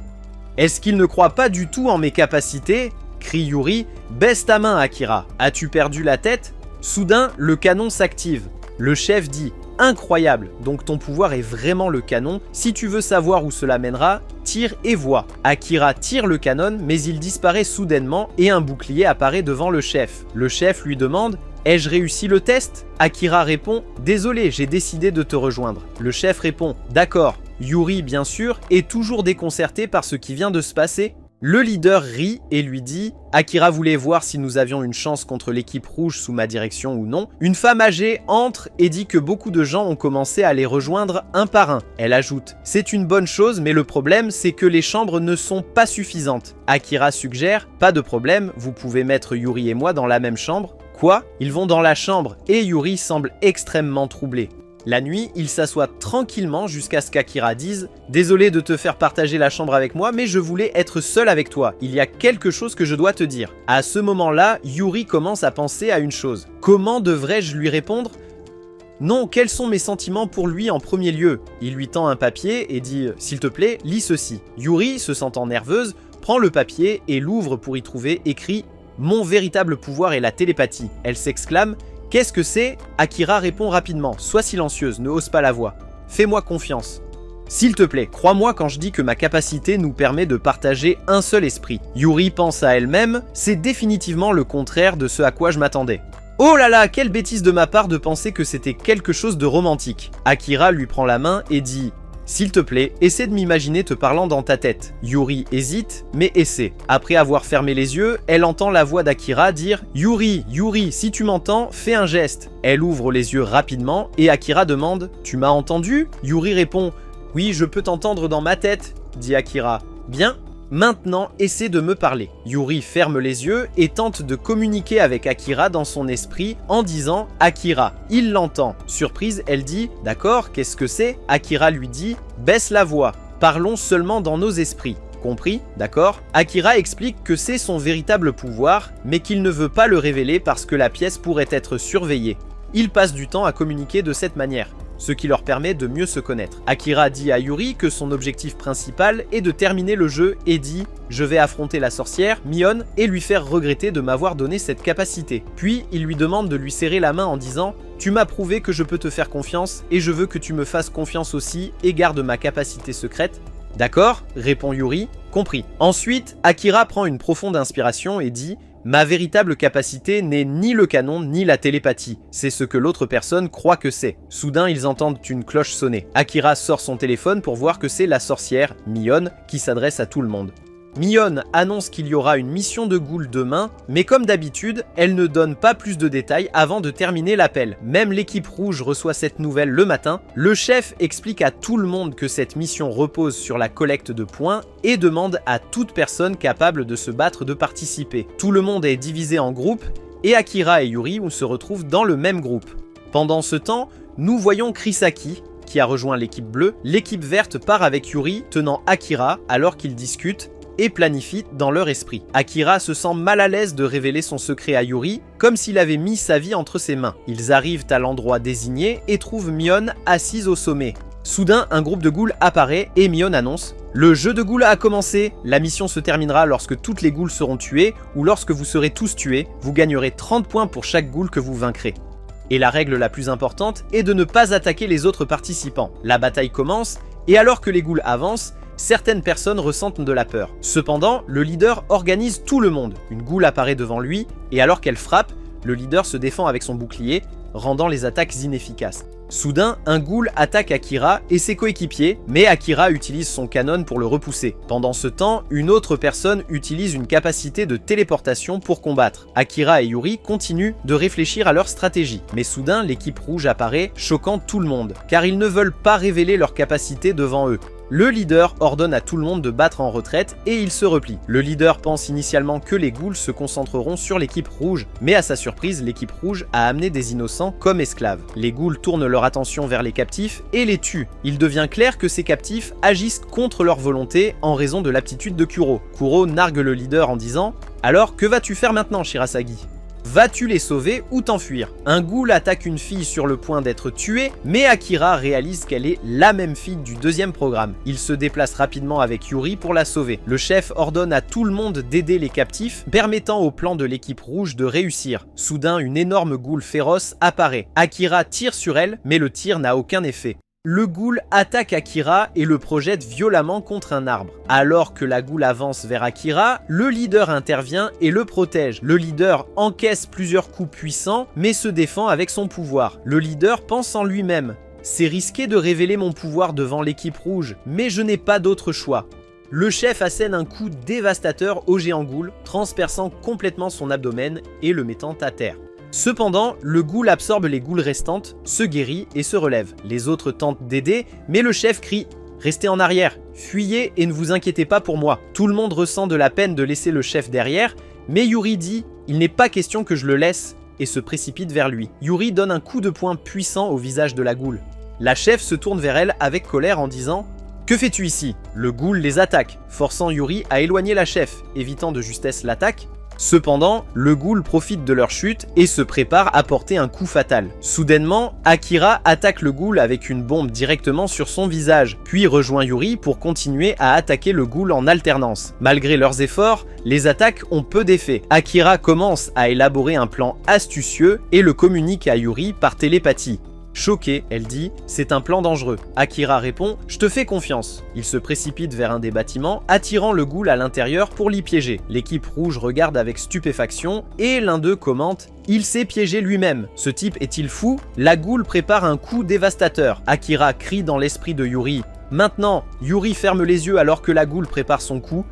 Est-ce qu'il ne croit pas du tout en mes capacités ?» crie Yuri. « Baisse ta main, Akira. As-tu perdu la tête ?» Soudain, le canon s'active. Le chef dit « Incroyable, donc ton pouvoir est vraiment le canon. Si tu veux savoir où cela mènera, tire et vois. » Akira tire le canon, mais il disparaît soudainement et un bouclier apparaît devant le chef. Le chef lui demande « Ai-je réussi le test ?» Akira répond « Désolé, j'ai décidé de te rejoindre. » Le chef répond « D'accord. » Yuri, bien sûr, est toujours déconcerté par ce qui vient de se passer. Le leader rit et lui dit « Akira voulait voir si nous avions une chance contre l'équipe rouge sous ma direction ou non. » Une femme âgée entre et dit que beaucoup de gens ont commencé à les rejoindre un par un. Elle ajoute « C'est une bonne chose, mais le problème c'est que les chambres ne sont pas suffisantes. » Akira suggère « Pas de problème, vous pouvez mettre Yuri et moi dans la même chambre. » Quoi ? Ils vont dans la chambre et Yuri semble extrêmement troublé. La nuit, il s'assoit tranquillement jusqu'à ce qu'Akira dise « Désolé de te faire partager la chambre avec moi, mais je voulais être seul avec toi. Il y a quelque chose que je dois te dire. » À ce moment-là, Yuri commence à penser à une chose. Comment devrais-je lui répondre ? Non, quels sont mes sentiments pour lui en premier lieu ? Il lui tend un papier et dit « S'il te plaît, lis ceci. » Yuri, se sentant nerveuse, prend le papier et l'ouvre pour y trouver écrit « Mon véritable pouvoir est la télépathie. » Elle s'exclame « Qu'est-ce que c'est ?» Akira répond rapidement. Sois silencieuse, ne hausse pas la voix. Fais-moi confiance. S'il te plaît, crois-moi quand je dis que ma capacité nous permet de partager un seul esprit. Yuri pense à elle-même, c'est définitivement le contraire de ce à quoi je m'attendais. Oh là là, quelle bêtise de ma part de penser que c'était quelque chose de romantique. Akira lui prend la main et dit « S'il te plaît, essaie de m'imaginer te parlant dans ta tête. » Yuri hésite, mais essaie. Après avoir fermé les yeux, elle entend la voix d'Akira dire « Yuri, Yuri, si tu m'entends, fais un geste. » Elle ouvre les yeux rapidement et Akira demande « Tu m'as entendu ?» Yuri répond « Oui, je peux t'entendre dans ma tête, » dit Akira. « Bien. Maintenant, essaie de me parler. » Yuri ferme les yeux et tente de communiquer avec Akira dans son esprit en disant « Akira ». Il l'entend. Surprise, elle dit « D'accord, qu'est-ce que c'est ?» Akira lui dit « Baisse la voix. Parlons seulement dans nos esprits. » Compris, d'accord ? Akira explique que c'est son véritable pouvoir, mais qu'il ne veut pas le révéler parce que la pièce pourrait être surveillée. Ils passent du temps à communiquer de cette manière, ce qui leur permet de mieux se connaître. Akira dit à Yuri que son objectif principal est de terminer le jeu et dit « Je vais affronter la sorcière, Mion, et lui faire regretter de m'avoir donné cette capacité. » Puis il lui demande de lui serrer la main en disant « Tu m'as prouvé que je peux te faire confiance et je veux que tu me fasses confiance aussi et garde ma capacité secrète. » « D'accord ?» répond Yuri. « Compris. » Ensuite, Akira prend une profonde inspiration et dit « Ma véritable capacité n'est ni le canon ni la télépathie. C'est ce que l'autre personne croit que c'est. » Soudain, ils entendent une cloche sonner. Akira sort son téléphone pour voir que c'est la sorcière, Mion, qui s'adresse à tout le monde. Mion annonce qu'il y aura une mission de Ghoul demain, mais comme d'habitude, elle ne donne pas plus de détails avant de terminer l'appel. Même l'équipe rouge reçoit cette nouvelle le matin. Le chef explique à tout le monde que cette mission repose sur la collecte de points et demande à toute personne capable de se battre de participer. Tout le monde est divisé en groupes et Akira et Yuri se retrouvent dans le même groupe. Pendant ce temps, nous voyons Chrisaki, qui a rejoint l'équipe bleue. L'équipe verte part avec Yuri tenant Akira alors qu'ils discutent. et planifient dans leur esprit. Akira se sent mal à l'aise de révéler son secret à Yuri, comme s'il avait mis sa vie entre ses mains. Ils arrivent à l'endroit désigné et trouvent Mion assise au sommet. Soudain, un groupe de ghouls apparaît et Mion annonce « Le jeu de ghouls a commencé, la mission se terminera lorsque toutes les ghouls seront tuées ou lorsque vous serez tous tués, vous gagnerez 30 points pour chaque ghoul que vous vaincrez. » Et la règle la plus importante est de ne pas attaquer les autres participants. La bataille commence et alors que les ghouls avancent, certaines personnes ressentent de la peur. Cependant, le leader organise tout le monde. Une ghoul apparaît devant lui et alors qu'elle frappe, le leader se défend avec son bouclier, rendant les attaques inefficaces. Soudain, un ghoul attaque Akira et ses coéquipiers, mais Akira utilise son canon pour le repousser. Pendant ce temps, une autre personne utilise une capacité de téléportation pour combattre. Akira et Yuri continuent de réfléchir à leur stratégie, mais soudain, l'équipe rouge apparaît, choquant tout le monde, car ils ne veulent pas révéler leur capacité devant eux. Le leader ordonne à tout le monde de battre en retraite et il se replie. Le leader pense initialement que les ghouls se concentreront sur l'équipe rouge, mais à sa surprise, l'équipe rouge a amené des innocents comme esclaves. Les ghouls tournent leur attention vers les captifs et les tuent. Il devient clair que ces captifs agissent contre leur volonté en raison de l'aptitude de Kuro. Kuro nargue le leader en disant « Alors, que vas-tu faire maintenant, Shirasagi ? Vas-tu les sauver ou t'enfuir ?» Un ghoul attaque une fille sur le point d'être tuée, mais Akira réalise qu'elle est la même fille du deuxième programme. Il se déplace rapidement avec Yuri pour la sauver. Le chef ordonne à tout le monde d'aider les captifs, permettant au plan de l'équipe rouge de réussir. Soudain, une énorme ghoul féroce apparaît. Akira tire sur elle, mais le tir n'a aucun effet. Le ghoul attaque Akira et le projette violemment contre un arbre. Alors que la ghoul avance vers Akira, le leader intervient et le protège. Le leader encaisse plusieurs coups puissants, mais se défend avec son pouvoir. Le leader pense en lui-même « C'est risqué de révéler mon pouvoir devant l'équipe rouge, mais je n'ai pas d'autre choix. » Le chef assène un coup dévastateur au géant ghoul, transperçant complètement son abdomen et le mettant à terre. Cependant, le ghoul absorbe les ghouls restantes, se guérit et se relève. Les autres tentent d'aider, mais le chef crie « Restez en arrière, fuyez et ne vous inquiétez pas pour moi ». Tout le monde ressent de la peine de laisser le chef derrière, mais Yuri dit « Il n'est pas question que je le laisse » et se précipite vers lui. Yuri donne un coup de poing puissant au visage de la ghoul. La chef se tourne vers elle avec colère en disant « Que fais-tu ici ?» Le ghoul les attaque, forçant Yuri à éloigner la chef, évitant de justesse l'attaque. Cependant, le ghoul profite de leur chute et se prépare à porter un coup fatal. Soudainement, Akira attaque le ghoul avec une bombe directement sur son visage, puis rejoint Yuri pour continuer à attaquer le ghoul en alternance. Malgré leurs efforts, les attaques ont peu d'effet. Akira commence à élaborer un plan astucieux et le communique à Yuri par télépathie. Choquée, elle dit « C'est un plan dangereux ». Akira répond « Je te fais confiance ». Il se précipite vers un des bâtiments, attirant le ghoul à l'intérieur pour l'y piéger. L'équipe rouge regarde avec stupéfaction et l'un d'eux commente « Il s'est piégé lui-même. Ce type est-il fou ?» La ghoul prépare un coup dévastateur. Akira crie dans l'esprit de Yuri. Maintenant, Yuri ferme les yeux alors que la ghoul prépare son coup.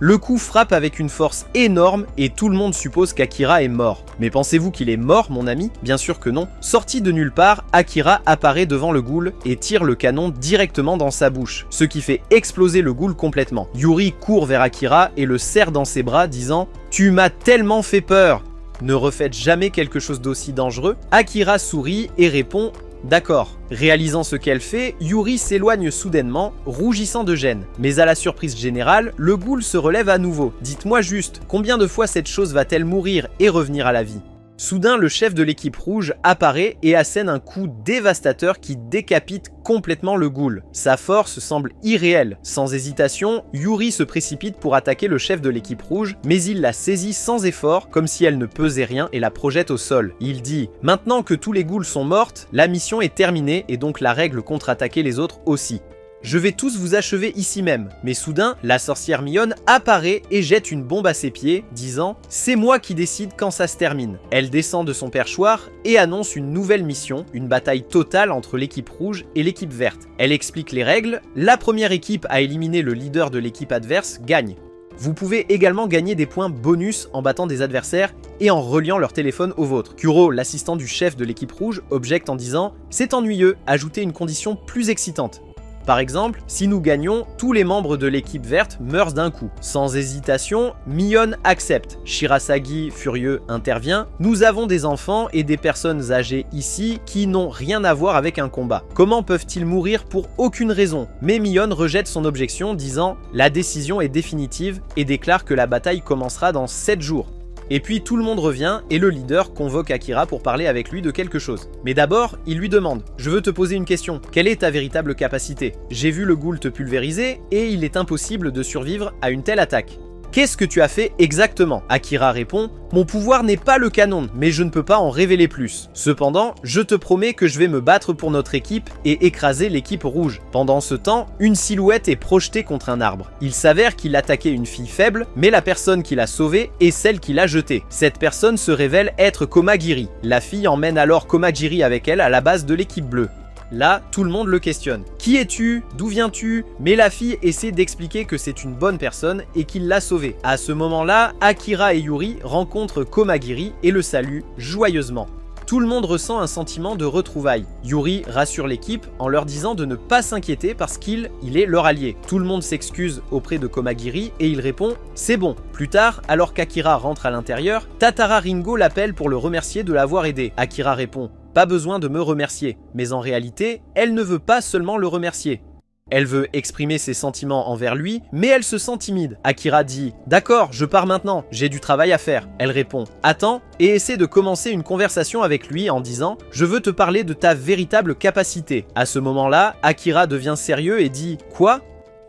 Le coup frappe avec une force énorme et tout le monde suppose qu'Akira est mort. Mais pensez-vous qu'il est mort, mon ami? Bien sûr que non. Sorti de nulle part, Akira apparaît devant le ghoul et tire le canon directement dans sa bouche, ce qui fait exploser le ghoul complètement. Yuri court vers Akira et le serre dans ses bras, disant « Tu m'as tellement fait peur !» Ne refaites jamais quelque chose d'aussi dangereux. Akira sourit et répond « D'accord ». Réalisant ce qu'elle fait, Yuri s'éloigne soudainement, rougissant de gêne. Mais à la surprise générale, le ghoul se relève à nouveau. Dites-moi juste, combien de fois cette chose va-t-elle mourir et revenir à la vie? Soudain, le chef de l'équipe rouge apparaît et assène un coup dévastateur qui décapite complètement le ghoul. Sa force semble irréelle. Sans hésitation, Yuri se précipite pour attaquer le chef de l'équipe rouge, mais il la saisit sans effort, comme si elle ne pesait rien et la projette au sol. Il dit « Maintenant que tous les ghouls sont mortes, la mission est terminée et donc la règle contre-attaquer les autres aussi. Je vais tous vous achever ici même. » Mais soudain, la sorcière Mion apparaît et jette une bombe à ses pieds, disant « C'est moi qui décide quand ça se termine. » Elle descend de son perchoir et annonce une nouvelle mission, une bataille totale entre l'équipe rouge et l'équipe verte. Elle explique les règles. La première équipe à éliminer le leader de l'équipe adverse gagne. Vous pouvez également gagner des points bonus en battant des adversaires et en reliant leur téléphone au vôtre. Kuro, l'assistant du chef de l'équipe rouge, objecte en disant « C'est ennuyeux, ajoutez une condition plus excitante. » Par exemple, si nous gagnons, tous les membres de l'équipe verte meurent d'un coup. Sans hésitation, Mion accepte. Shirasagi, furieux, intervient. Nous avons des enfants et des personnes âgées ici qui n'ont rien à voir avec un combat. Comment peuvent-ils mourir pour aucune raison? Mais Mion rejette son objection, disant « La décision est définitive » et déclare que la bataille commencera dans 7 jours. Et puis tout le monde revient et le leader convoque Akira pour parler avec lui de quelque chose. Mais d'abord, il lui demande « Je veux te poser une question. Quelle est ta véritable capacité? J'ai vu le ghoul te pulvériser et il est impossible de survivre à une telle attaque. Qu'est-ce que tu as fait exactement ?» Akira répond « Mon pouvoir n'est pas le canon, mais je ne peux pas en révéler plus. Cependant, je te promets que je vais me battre pour notre équipe et écraser l'équipe rouge. » Pendant ce temps, une silhouette est projetée contre un arbre. Il s'avère qu'il attaquait une fille faible, mais la personne qui l'a sauvée est celle qui l'a jetée. Cette personne se révèle être Komagiri. La fille emmène alors Komagiri avec elle à la base de l'équipe bleue. Là, tout le monde le questionne. Qui es-tu? D'où viens-tu? Mais la fille essaie d'expliquer que c'est une bonne personne et qu'il l'a sauvée. À ce moment-là, Akira et Yuri rencontrent Komagiri et le saluent joyeusement. Tout le monde ressent un sentiment de retrouvailles. Yuri rassure l'équipe en leur disant de ne pas s'inquiéter parce qu'il est leur allié. Tout le monde s'excuse auprès de Komagiri et il répond « C'est bon ». Plus tard, alors qu'Akira rentre à l'intérieur, Tatara Ringo l'appelle pour le remercier de l'avoir aidé. Akira répond « Pas besoin de me remercier ». Mais en réalité, elle ne veut pas seulement le remercier. Elle veut exprimer ses sentiments envers lui, mais elle se sent timide. Akira dit « D'accord, je pars maintenant, j'ai du travail à faire ». Elle répond « Attends » et essaie de commencer une conversation avec lui en disant « Je veux te parler de ta véritable capacité ». À ce moment-là, Akira devient sérieux et dit « Quoi ?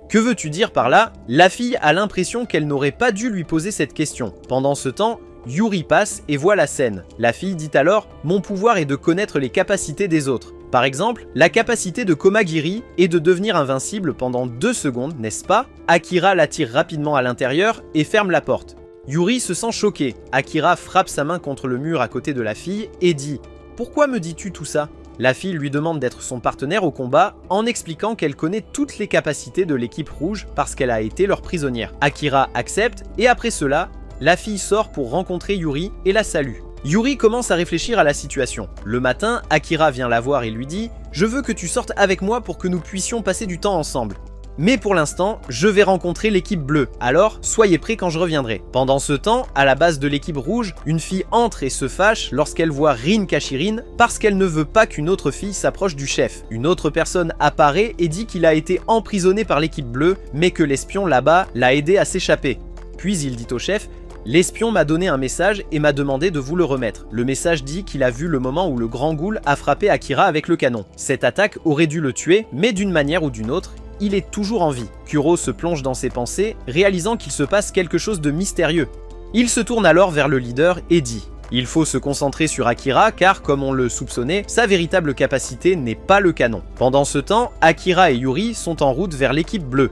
Que veux-tu dire par là ?» La fille a l'impression qu'elle n'aurait pas dû lui poser cette question. Pendant ce temps, Yuri passe et voit la scène. La fille dit alors « Mon pouvoir est de connaître les capacités des autres ». Par exemple, la capacité de Komagiri est de devenir invincible pendant 2 secondes, n'est-ce pas? Akira l'attire rapidement à l'intérieur et ferme la porte. Yuri se sent choqué. Akira frappe sa main contre le mur à côté de la fille et dit « Pourquoi me dis-tu tout ça ?» La fille lui demande d'être son partenaire au combat en expliquant qu'elle connaît toutes les capacités de l'équipe rouge parce qu'elle a été leur prisonnière. Akira accepte et après cela, la fille sort pour rencontrer Yuri et la salue. Yuri commence à réfléchir à la situation. Le matin, Akira vient la voir et lui dit « Je veux que tu sortes avec moi pour que nous puissions passer du temps ensemble. Mais pour l'instant, je vais rencontrer l'équipe bleue, alors soyez prêts quand je reviendrai. » Pendant ce temps, à la base de l'équipe rouge, une fille entre et se fâche lorsqu'elle voit Rin Kashirin parce qu'elle ne veut pas qu'une autre fille s'approche du chef. Une autre personne apparaît et dit qu'il a été emprisonné par l'équipe bleue, mais que l'espion là-bas l'a aidé à s'échapper. Puis il dit au chef « L'espion m'a donné un message et m'a demandé de vous le remettre. Le message dit qu'il a vu le moment où le grand ghoul a frappé Akira avec le canon. Cette attaque aurait dû le tuer, mais d'une manière ou d'une autre, il est toujours en vie. » Kuro se plonge dans ses pensées, réalisant qu'il se passe quelque chose de mystérieux. Il se tourne alors vers le leader et dit « Il faut se concentrer sur Akira car, comme on le soupçonnait, sa véritable capacité n'est pas le canon. » Pendant ce temps, Akira et Yuri sont en route vers l'équipe bleue.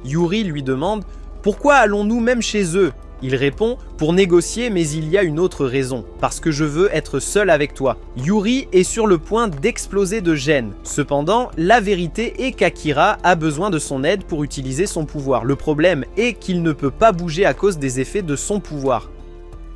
Yuri lui demande « Pourquoi allons-nous même chez eux ?» Il répond « Pour négocier, mais il y a une autre raison, parce que je veux être seul avec toi. » Yuri est sur le point d'exploser de gêne. Cependant, la vérité est qu'Akira a besoin de son aide pour utiliser son pouvoir. Le problème est qu'il ne peut pas bouger à cause des effets de son pouvoir.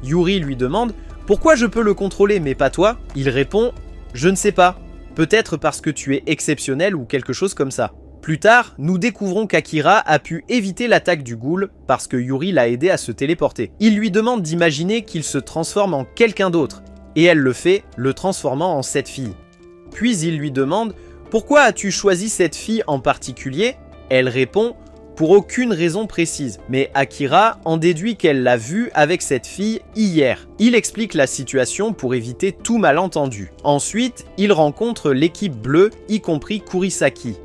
Yuri lui demande « Pourquoi je peux le contrôler mais pas toi ?» Il répond « Je ne sais pas. Peut-être parce que tu es exceptionnel ou quelque chose comme ça. » Plus tard, nous découvrons qu'Akira a pu éviter l'attaque du ghoul parce que Yuri l'a aidé à se téléporter. Il lui demande d'imaginer qu'il se transforme en quelqu'un d'autre, et elle le fait, le transformant en cette fille. Puis il lui demande « Pourquoi as-tu choisi cette fille en particulier ?» Elle répond « Pour aucune raison précise, mais Akira en déduit qu'elle l'a vue avec cette fille hier. » Il explique la situation pour éviter tout malentendu. Ensuite, il rencontre l'équipe bleue, y compris Kurisaki.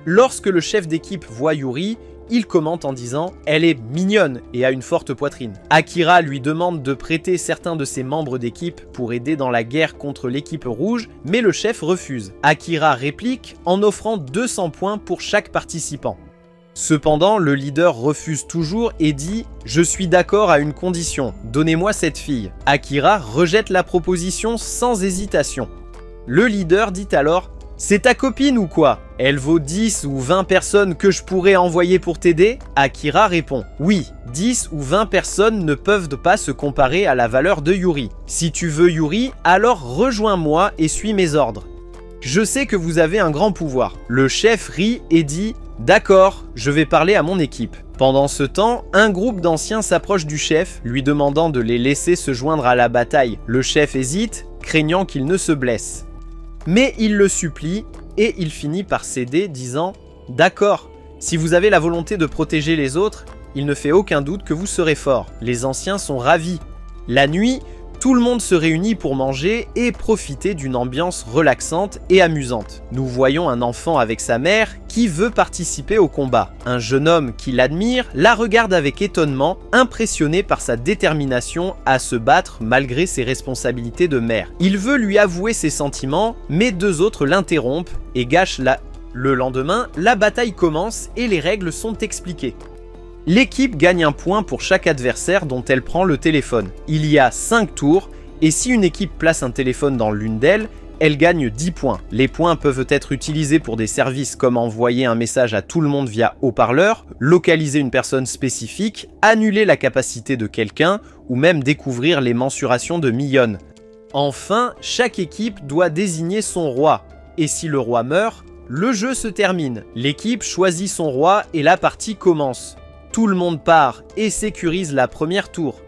Lorsque le chef d'équipe voit Yuri, il commente en disant « Elle est mignonne et a une forte poitrine ». Akira lui demande de prêter certains de ses membres d'équipe pour aider dans la guerre contre l'équipe rouge, mais le chef refuse. Akira réplique en offrant 200 points pour chaque participant. Cependant, le leader refuse toujours et dit « Je suis d'accord à une condition, donnez-moi cette fille ». Akira rejette la proposition sans hésitation. Le leader dit alors « C'est ta copine ou quoi? Elle vaut 10 ou 20 personnes que je pourrais envoyer pour t'aider ?» Akira répond « Oui, 10 ou 20 personnes ne peuvent pas se comparer à la valeur de Yuri. Si tu veux Yuri, alors rejoins-moi et suis mes ordres. » Je sais que vous avez un grand pouvoir. Le chef rit et dit « D'accord, je vais parler à mon équipe ». Pendant ce temps, un groupe d'anciens s'approche du chef, lui demandant de les laisser se joindre à la bataille. Le chef hésite, craignant qu'il ne se blesse. Mais il le supplie, et il finit par céder, disant « D'accord, si vous avez la volonté de protéger les autres, il ne fait aucun doute que vous serez fort. » Les anciens sont ravis. La nuit, tout le monde se réunit pour manger et profiter d'une ambiance relaxante et amusante. Nous voyons un enfant avec sa mère qui veut participer au combat. Un jeune homme qui l'admire la regarde avec étonnement, impressionné par sa détermination à se battre malgré ses responsabilités de mère. Il veut lui avouer ses sentiments, mais deux autres l'interrompent et gâchent la... Le lendemain, la bataille commence et les règles sont expliquées. L'équipe gagne un point pour chaque adversaire dont elle prend le téléphone. Il y a 5 tours, et si une équipe place un téléphone dans l'une d'elles, elle gagne 10 points. Les points peuvent être utilisés pour des services comme envoyer un message à tout le monde via haut-parleur, localiser une personne spécifique, annuler la capacité de quelqu'un, ou même découvrir les mensurations de Millionne. Enfin, chaque équipe doit désigner son roi, et si le roi meurt, le jeu se termine. L'équipe choisit son roi et la partie commence. Tout le monde part et sécurise la première tour.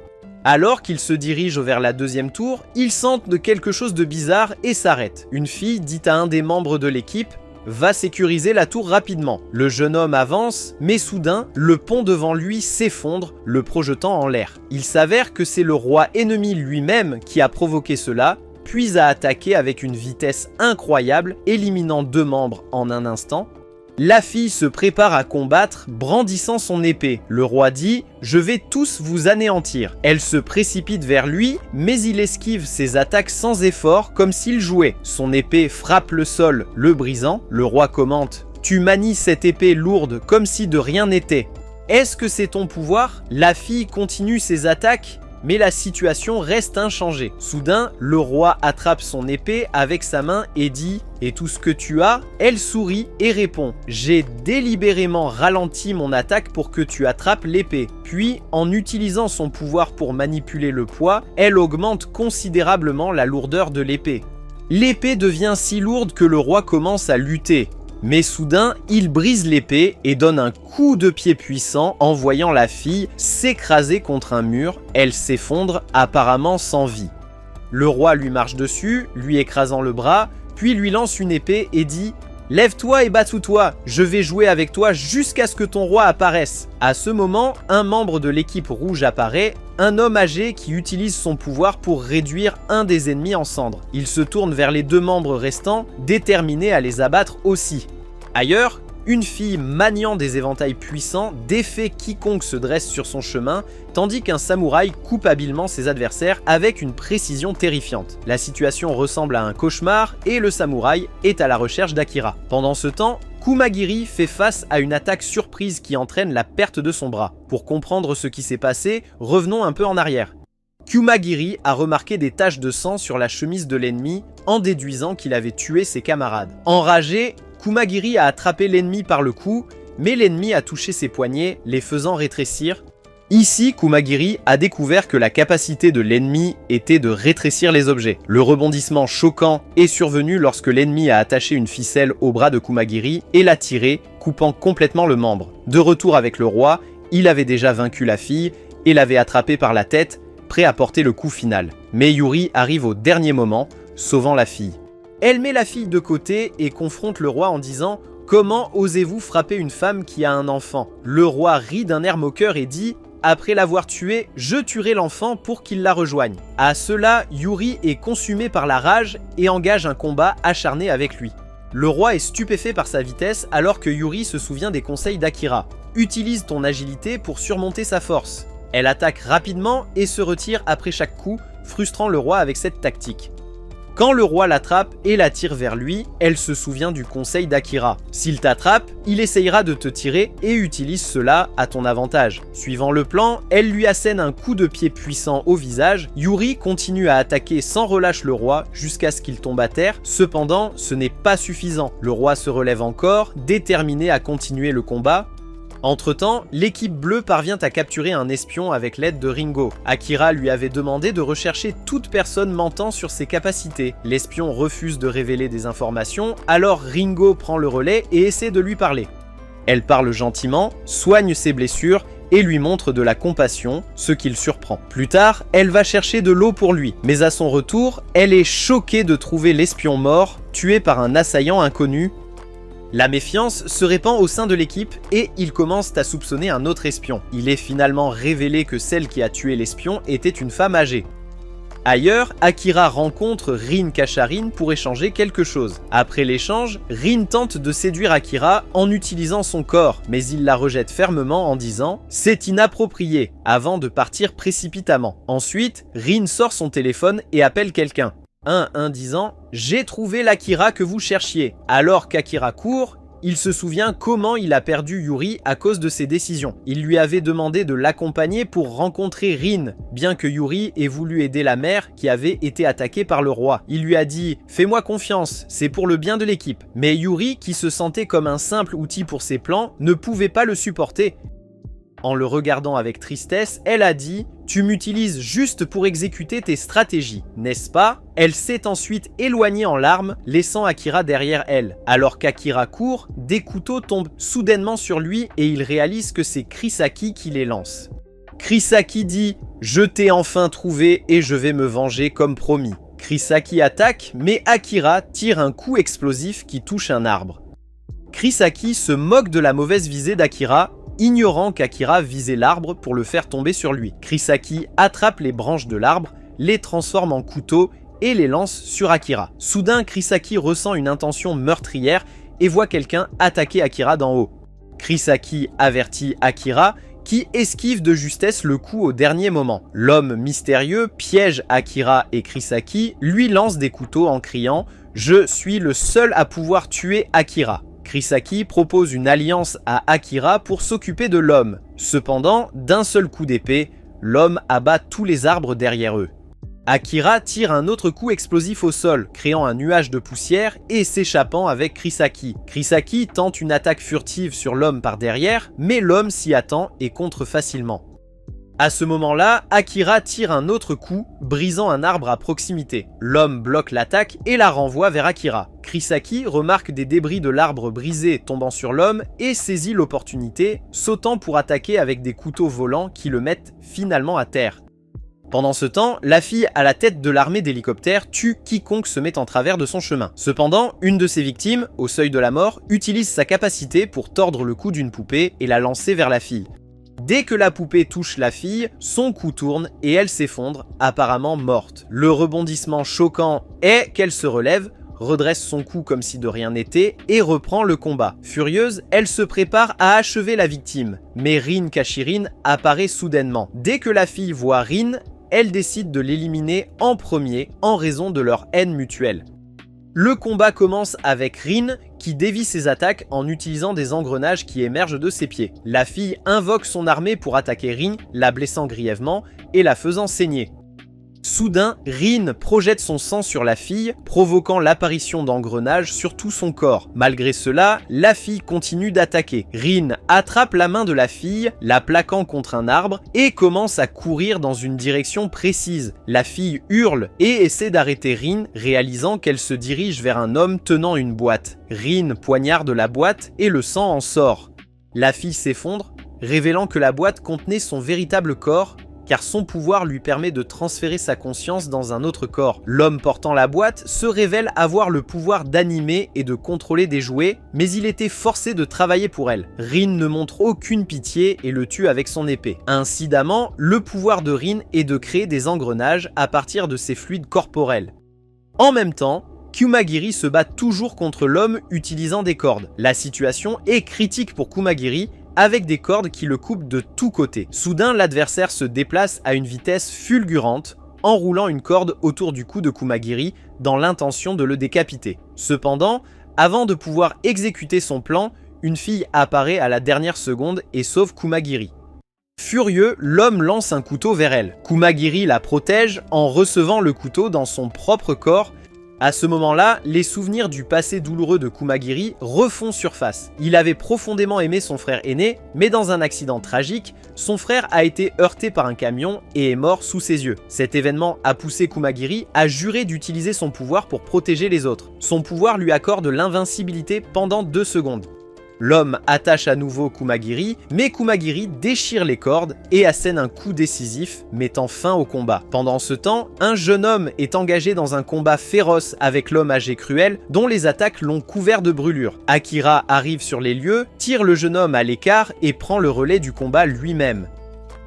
Alors qu'ils se dirigent vers la deuxième tour, ils sentent de quelque chose de bizarre et s'arrêtent. Une fille dit à un des membres de l'équipe « Va sécuriser la tour rapidement ». Le jeune homme avance, mais soudain, le pont devant lui s'effondre, le projetant en l'air. Il s'avère que c'est le roi ennemi lui-même qui a provoqué cela, puis a attaqué avec une vitesse incroyable, éliminant 2 membres en un instant. La fille se prépare à combattre, brandissant son épée. Le roi dit « Je vais tous vous anéantir ». Elle se précipite vers lui, mais il esquive ses attaques sans effort, comme s'il jouait. Son épée frappe le sol, le brisant. Le roi commente « Tu manies cette épée lourde comme si de rien n'était. Est-ce que c'est ton pouvoir ?» La fille continue ses attaques, mais la situation reste inchangée. Soudain, le roi attrape son épée avec sa main et dit « Et tout ce que tu as ?» Elle sourit et répond « J'ai délibérément ralenti mon attaque pour que tu attrapes l'épée. » Puis, en utilisant son pouvoir pour manipuler le poids, elle augmente considérablement la lourdeur de l'épée. L'épée devient si lourde que le roi commence à lutter. Mais soudain, il brise l'épée et donne un coup de pied puissant en voyant la fille s'écraser contre un mur. Elle s'effondre, apparemment sans vie. Le roi lui marche dessus, lui écrasant le bras, puis lui lance une épée et dit « Lève-toi et battue-toi, je vais jouer avec toi jusqu'à ce que ton roi apparaisse. » À ce moment, un membre de l'équipe rouge apparaît, un homme âgé qui utilise son pouvoir pour réduire un des ennemis en cendres. Il se tourne vers les 2 membres restants, déterminé à les abattre aussi. Ailleurs, une fille maniant des éventails puissants défait quiconque se dresse sur son chemin, tandis qu'un samouraï coupe habilement ses adversaires avec une précision terrifiante. La situation ressemble à un cauchemar et le samouraï est à la recherche d'Akira. Pendant ce temps, Kumagiri fait face à une attaque surprise qui entraîne la perte de son bras. Pour comprendre ce qui s'est passé, revenons un peu en arrière. Kumagiri a remarqué des taches de sang sur la chemise de l'ennemi, en déduisant qu'il avait tué ses camarades. Enragé, Kumagiri a attrapé l'ennemi par le cou, mais l'ennemi a touché ses poignets, les faisant rétrécir. Ici, Kumagiri a découvert que la capacité de l'ennemi était de rétrécir les objets. Le rebondissement choquant est survenu lorsque l'ennemi a attaché une ficelle au bras de Kumagiri et l'a tiré, coupant complètement le membre. De retour avec le roi, il avait déjà vaincu la fille et l'avait attrapée par la tête, prêt à porter le coup final. Mais Yuri arrive au dernier moment, sauvant la fille. Elle met la fille de côté et confronte le roi en disant « Comment osez-vous frapper une femme qui a un enfant ?» Le roi rit d'un air moqueur et dit « Après l'avoir tuée, je tuerai l'enfant pour qu'il la rejoigne. » À cela, Yuri est consumé par la rage et engage un combat acharné avec lui. Le roi est stupéfait par sa vitesse alors que Yuri se souvient des conseils d'Akira. « Utilise ton agilité pour surmonter sa force. » Elle attaque rapidement et se retire après chaque coup, frustrant le roi avec cette tactique. Quand le roi l'attrape et l'attire vers lui, elle se souvient du conseil d'Akira. S'il t'attrape, il essayera de te tirer et utilise cela à ton avantage. Suivant le plan, elle lui assène un coup de pied puissant au visage. Yuri continue à attaquer sans relâche le roi jusqu'à ce qu'il tombe à terre. Cependant, ce n'est pas suffisant. Le roi se relève encore, déterminé à continuer le combat. Entre-temps, l'équipe bleue parvient à capturer un espion avec l'aide de Ringo. Akira lui avait demandé de rechercher toute personne mentant sur ses capacités. L'espion refuse de révéler des informations, alors Ringo prend le relais et essaie de lui parler. Elle parle gentiment, soigne ses blessures et lui montre de la compassion, ce qui le surprend. Plus tard, elle va chercher de l'eau pour lui, mais à son retour, elle est choquée de trouver l'espion mort, tué par un assaillant inconnu. La méfiance se répand au sein de l'équipe et ils commencent à soupçonner un autre espion. Il est finalement révélé que celle qui a tué l'espion était une femme âgée. Ailleurs, Akira rencontre Rin Kasharin pour échanger quelque chose. Après l'échange, Rin tente de séduire Akira en utilisant son corps, mais il la rejette fermement en disant « c'est inapproprié » avant de partir précipitamment. Ensuite, Rin sort son téléphone et appelle quelqu'un. Un disant « j'ai trouvé l'Akira que vous cherchiez ». Alors qu'Akira court, il se souvient comment il a perdu Yuri à cause de ses décisions. Il lui avait demandé de l'accompagner pour rencontrer Rin, bien que Yuri ait voulu aider la mère qui avait été attaquée par le roi. Il lui a dit « fais-moi confiance, c'est pour le bien de l'équipe ». Mais Yuri, qui se sentait comme un simple outil pour ses plans, ne pouvait pas le supporter. En le regardant avec tristesse, elle a dit « tu m'utilises juste pour exécuter tes stratégies, n'est-ce pas ?» Elle s'est ensuite éloignée en larmes, laissant Akira derrière elle. Alors qu'Akira court, des couteaux tombent soudainement sur lui et il réalise que c'est Kisaki qui les lance. Kisaki dit « je t'ai enfin trouvé et je vais me venger comme promis ». Kisaki attaque, mais Akira tire un coup explosif qui touche un arbre. Kisaki se moque de la mauvaise visée d'Akira, ignorant qu'Akira visait l'arbre pour le faire tomber sur lui. Kisaki attrape les branches de l'arbre, les transforme en couteaux et les lance sur Akira. Soudain, Kisaki ressent une intention meurtrière et voit quelqu'un attaquer Akira d'en haut. Kisaki avertit Akira qui esquive de justesse le coup au dernier moment. L'homme mystérieux piège Akira et Kisaki, lui lance des couteaux en criant « je suis le seul à pouvoir tuer Akira ». Kisaki propose une alliance à Akira pour s'occuper de l'homme. Cependant, d'un seul coup d'épée, l'homme abat tous les arbres derrière eux. Akira tire un autre coup explosif au sol, créant un nuage de poussière et s'échappant avec Kisaki. Kisaki tente une attaque furtive sur l'homme par derrière, mais l'homme s'y attend et contre facilement. À ce moment-là, Akira tire un autre coup, brisant un arbre à proximité. L'homme bloque l'attaque et la renvoie vers Akira. Kisaki remarque des débris de l'arbre brisé tombant sur l'homme et saisit l'opportunité, sautant pour attaquer avec des couteaux volants qui le mettent finalement à terre. Pendant ce temps, la fille à la tête de l'armée d'hélicoptères tue quiconque se met en travers de son chemin. Cependant, une de ses victimes, au seuil de la mort, utilise sa capacité pour tordre le cou d'une poupée et la lancer vers la fille. Dès que la poupée touche la fille, son cou tourne et elle s'effondre, apparemment morte. Le rebondissement choquant est qu'elle se relève, redresse son cou comme si de rien n'était et reprend le combat. Furieuse, elle se prépare à achever la victime, mais Rin Kashirin apparaît soudainement. Dès que la fille voit Rin, elle décide de l'éliminer en premier en raison de leur haine mutuelle. Le combat commence avec Rin qui dévie ses attaques en utilisant des engrenages qui émergent de ses pieds. La fille invoque son armée pour attaquer Rin, la blessant grièvement et la faisant saigner. Soudain, Rin projette son sang sur la fille, provoquant l'apparition d'engrenages sur tout son corps. Malgré cela, la fille continue d'attaquer. Rin attrape la main de la fille, la plaquant contre un arbre, et commence à courir dans une direction précise. La fille hurle et essaie d'arrêter Rin, réalisant qu'elle se dirige vers un homme tenant une boîte. Rin poignarde la boîte et le sang en sort. La fille s'effondre, révélant que la boîte contenait son véritable corps, car son pouvoir lui permet de transférer sa conscience dans un autre corps. L'homme portant la boîte se révèle avoir le pouvoir d'animer et de contrôler des jouets, mais il était forcé de travailler pour elle. Rin ne montre aucune pitié et le tue avec son épée. Incidemment, le pouvoir de Rin est de créer des engrenages à partir de ses fluides corporels. En même temps, Kumagiri se bat toujours contre l'homme utilisant des cordes. La situation est critique pour Kumagiri, avec des cordes qui le coupent de tous côtés. Soudain, l'adversaire se déplace à une vitesse fulgurante, enroulant une corde autour du cou de Kumagiri dans l'intention de le décapiter. Cependant, avant de pouvoir exécuter son plan, une fille apparaît à la dernière seconde et sauve Kumagiri. Furieux, l'homme lance un couteau vers elle. Kumagiri la protège en recevant le couteau dans son propre corps, À ce moment-là, les souvenirs du passé douloureux de Kumagiri refont surface. Il avait profondément aimé son frère aîné, mais dans un accident tragique, son frère a été heurté par un camion et est mort sous ses yeux. Cet événement a poussé Kumagiri à jurer d'utiliser son pouvoir pour protéger les autres. Son pouvoir lui accorde l'invincibilité pendant 2 secondes. L'homme attache à nouveau Kumagiri, mais Kumagiri déchire les cordes et assène un coup décisif, mettant fin au combat. Pendant ce temps, un jeune homme est engagé dans un combat féroce avec l'homme âgé cruel, dont les attaques l'ont couvert de brûlures. Akira arrive sur les lieux, tire le jeune homme à l'écart et prend le relais du combat lui-même.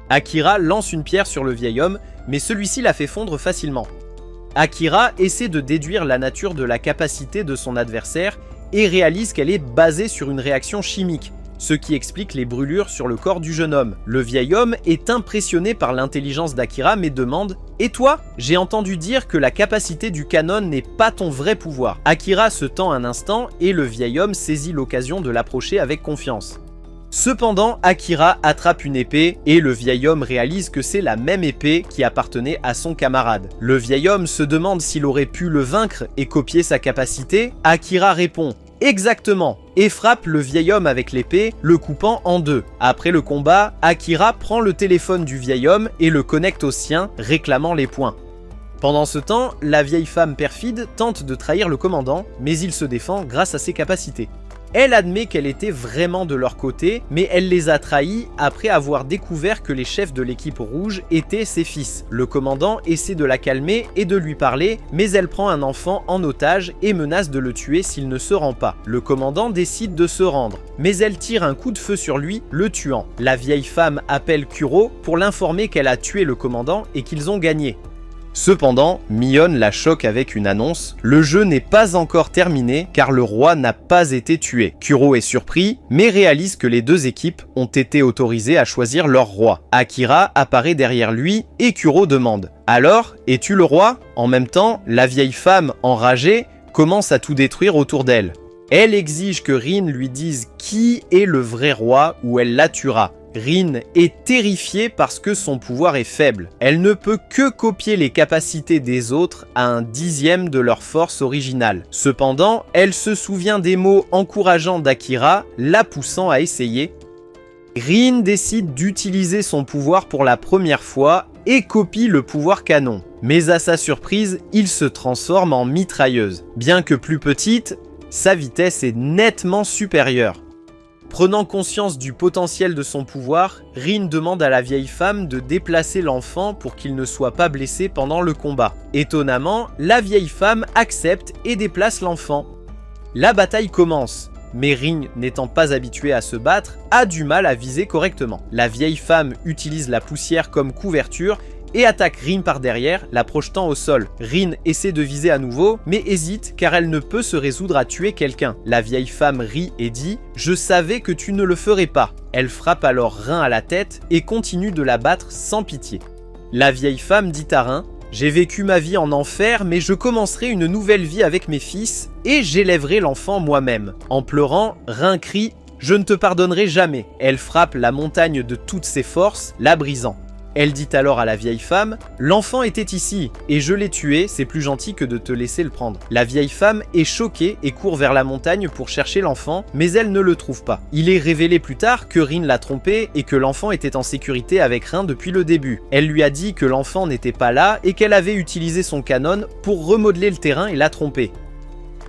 Akira lance une pierre sur le vieil homme, mais celui-ci la fait fondre facilement. Akira essaie de déduire la nature de la capacité de son adversaire et réalise qu'elle est basée sur une réaction chimique, ce qui explique les brûlures sur le corps du jeune homme. Le vieil homme est impressionné par l'intelligence d'Akira mais demande « Et toi ? J'ai entendu dire que la capacité du canon n'est pas ton vrai pouvoir. » Akira se tend un instant et le vieil homme saisit l'occasion de l'approcher avec confiance. Cependant, Akira attrape une épée et le vieil homme réalise que c'est la même épée qui appartenait à son camarade. Le vieil homme se demande s'il aurait pu le vaincre et copier sa capacité. Akira répond « Exactement !» et frappe le vieil homme avec l'épée, le coupant en 2. Après le combat, Akira prend le téléphone du vieil homme et le connecte au sien, réclamant les points. Pendant ce temps, la vieille femme perfide tente de trahir le commandant, mais il se défend grâce à ses capacités. Elle admet qu'elle était vraiment de leur côté, mais elle les a trahis après avoir découvert que les chefs de l'équipe rouge étaient ses fils. Le commandant essaie de la calmer et de lui parler, mais elle prend un enfant en otage et menace de le tuer s'il ne se rend pas. Le commandant décide de se rendre, mais elle tire un coup de feu sur lui, le tuant. La vieille femme appelle Kuro pour l'informer qu'elle a tué le commandant et qu'ils ont gagné. Cependant, Mion la choque avec une annonce, le jeu n'est pas encore terminé car le roi n'a pas été tué. Kuro est surpris, mais réalise que les deux équipes ont été autorisées à choisir leur roi. Akira apparaît derrière lui et Kuro demande « Alors, es-tu le roi ?» En même temps, la vieille femme, enragée, commence à tout détruire autour d'elle. Elle exige que Rin lui dise qui est le vrai roi ou elle la tuera. Rin est terrifiée parce que son pouvoir est faible. Elle ne peut que copier les capacités des autres à 1/10 de leur force originale. Cependant, elle se souvient des mots encourageants d'Akira, la poussant à essayer. Rin décide d'utiliser son pouvoir pour la première fois et copie le pouvoir canon. Mais à sa surprise, il se transforme en mitrailleuse. Bien que plus petite, sa vitesse est nettement supérieure. Prenant conscience du potentiel de son pouvoir, Rin demande à la vieille femme de déplacer l'enfant pour qu'il ne soit pas blessé pendant le combat. Étonnamment, la vieille femme accepte et déplace l'enfant. La bataille commence, mais Rin, n'étant pas habituée à se battre, a du mal à viser correctement. La vieille femme utilise la poussière comme couverture et attaque Rin par derrière, la projetant au sol. Rin essaie de viser à nouveau, mais hésite car elle ne peut se résoudre à tuer quelqu'un. La vieille femme rit et dit « Je savais que tu ne le ferais pas ». Elle frappe alors Rin à la tête et continue de la battre sans pitié. La vieille femme dit à Rin « J'ai vécu ma vie en enfer, mais je commencerai une nouvelle vie avec mes fils et j'élèverai l'enfant moi-même ». En pleurant, Rin crie « Je ne te pardonnerai jamais ». Elle frappe la montagne de toutes ses forces, la brisant. Elle dit alors à la vieille femme « L'enfant était ici, et je l'ai tué, c'est plus gentil que de te laisser le prendre. » La vieille femme est choquée et court vers la montagne pour chercher l'enfant, mais elle ne le trouve pas. Il est révélé plus tard que Rin l'a trompé et que l'enfant était en sécurité avec Rin depuis le début. Elle lui a dit que l'enfant n'était pas là et qu'elle avait utilisé son canon pour remodeler le terrain et la tromper.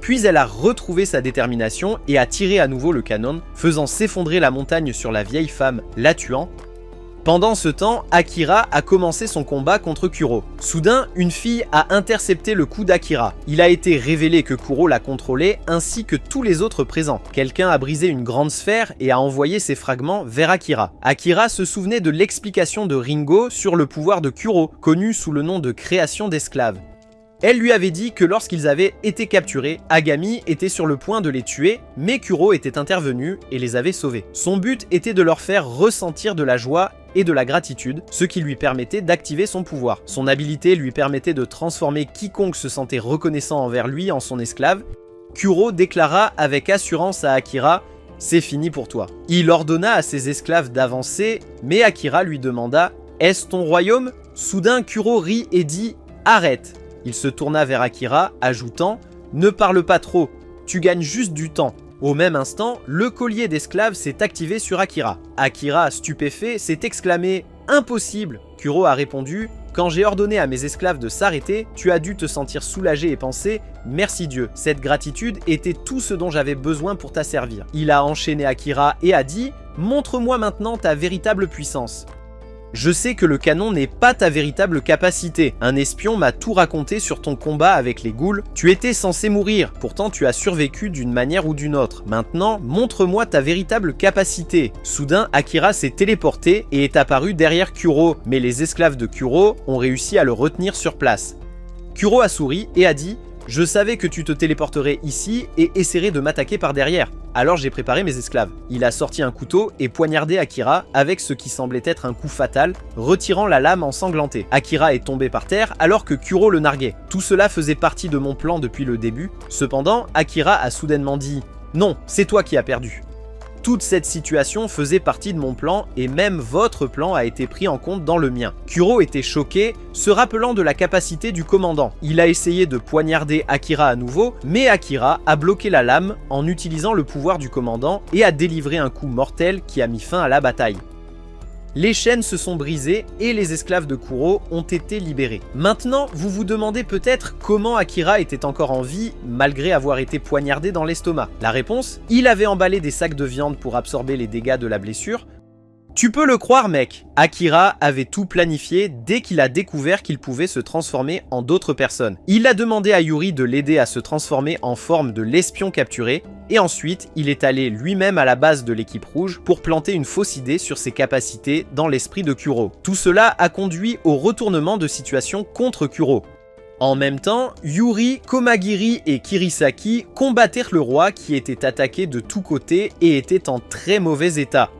Puis elle a retrouvé sa détermination et a tiré à nouveau le canon, faisant s'effondrer la montagne sur la vieille femme, la tuant. Pendant ce temps, Akira a commencé son combat contre Kuro. Soudain, une fille a intercepté le coup d'Akira. Il a été révélé que Kuro l'a contrôlé ainsi que tous les autres présents. Quelqu'un a brisé une grande sphère et a envoyé ses fragments vers Akira. Akira se souvenait de l'explication de Ringo sur le pouvoir de Kuro, connu sous le nom de création d'esclaves. Elle lui avait dit que lorsqu'ils avaient été capturés, Agami était sur le point de les tuer, mais Kuro était intervenu et les avait sauvés. Son but était de leur faire ressentir de la joie et de la gratitude, ce qui lui permettait d'activer son pouvoir. Son habilité lui permettait de transformer quiconque se sentait reconnaissant envers lui en son esclave. Kuro déclara avec assurance à Akira « C'est fini pour toi ». Il ordonna à ses esclaves d'avancer, mais Akira lui demanda « Est-ce ton royaume ?» Soudain Kuro rit et dit « Arrête !» Il se tourna vers Akira, ajoutant « Ne parle pas trop, tu gagnes juste du temps ». Au même instant, le collier d'esclave s'est activé sur Akira. Akira, stupéfait, s'est exclamé « Impossible !» Kuro a répondu « Quand j'ai ordonné à mes esclaves de s'arrêter, tu as dû te sentir soulagé et penser « Merci Dieu, cette gratitude était tout ce dont j'avais besoin pour t'asservir. » Il a enchaîné Akira et a dit « Montre-moi maintenant ta véritable puissance. » Je sais que le canon n'est pas ta véritable capacité. Un espion m'a tout raconté sur ton combat avec les ghouls. Tu étais censé mourir, pourtant tu as survécu d'une manière ou d'une autre. Maintenant, montre-moi ta véritable capacité. Soudain, Akira s'est téléporté et est apparu derrière Kuro, mais les esclaves de Kuro ont réussi à le retenir sur place. Kuro a souri et a dit « Je savais que tu te téléporterais ici et essaierais de m'attaquer par derrière. Alors j'ai préparé mes esclaves. » Il a sorti un couteau et poignardé Akira avec ce qui semblait être un coup fatal, retirant la lame ensanglantée. Akira est tombé par terre alors que Kuro le narguait. Tout cela faisait partie de mon plan depuis le début. Cependant, Akira a soudainement dit « Non, c'est toi qui as perdu. » Toute cette situation faisait partie de mon plan et même votre plan a été pris en compte dans le mien. Kuro était choqué, se rappelant de la capacité du commandant. Il a essayé de poignarder Akira à nouveau, mais Akira a bloqué la lame en utilisant le pouvoir du commandant et a délivré un coup mortel qui a mis fin à la bataille. Les chaînes se sont brisées et les esclaves de Kuro ont été libérés. Maintenant, vous vous demandez peut-être comment Akira était encore en vie malgré avoir été poignardé dans l'estomac. La réponse, il avait emballé des sacs de viande pour absorber les dégâts de la blessure. Tu peux le croire mec, Akira avait tout planifié dès qu'il a découvert qu'il pouvait se transformer en d'autres personnes. Il a demandé à Yuri de l'aider à se transformer en forme de l'espion capturé, et ensuite il est allé lui-même à la base de l'équipe rouge pour planter une fausse idée sur ses capacités dans l'esprit de Kuro. Tout cela a conduit au retournement de situation contre Kuro. En même temps, Yuri, Komagiri et Kirisaki combattirent le roi qui était attaqué de tous côtés et était en très mauvais état.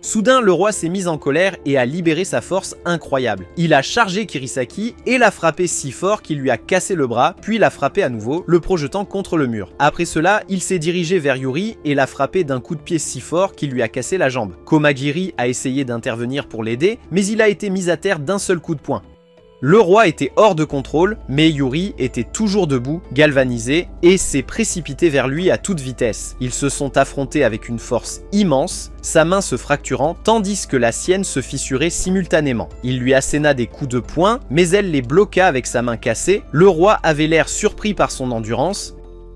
Soudain, le roi s'est mis en colère et a libéré sa force incroyable. Il a chargé Kirisaki et l'a frappé si fort qu'il lui a cassé le bras, puis l'a frappé à nouveau, le projetant contre le mur. Après cela, il s'est dirigé vers Yuri et l'a frappé d'un coup de pied si fort qu'il lui a cassé la jambe. Komagiri a essayé d'intervenir pour l'aider, mais il a été mis à terre d'un seul coup de poing. Le roi était hors de contrôle, mais Yuri était toujours debout, galvanisé, et s'est précipité vers lui à toute vitesse. Ils se sont affrontés avec une force immense, sa main se fracturant, tandis que la sienne se fissurait simultanément. Il lui asséna des coups de poing, mais elle les bloqua avec sa main cassée. Le roi avait l'air surpris par son endurance.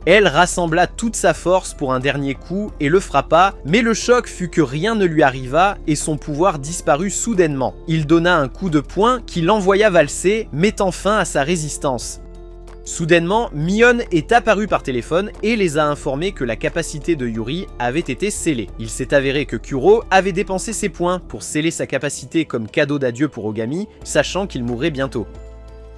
Elle rassembla toute sa force pour un dernier coup et le frappa, mais le choc fut que rien ne lui arriva et son pouvoir disparut soudainement. Il donna un coup de poing qui l'envoya valser, mettant fin à sa résistance. Soudainement, Mion est apparu par téléphone et les a informés que la capacité de Yuri avait été scellée. Il s'est avéré que Kuro avait dépensé ses points pour sceller sa capacité comme cadeau d'adieu pour Ogami, sachant qu'il mourrait bientôt.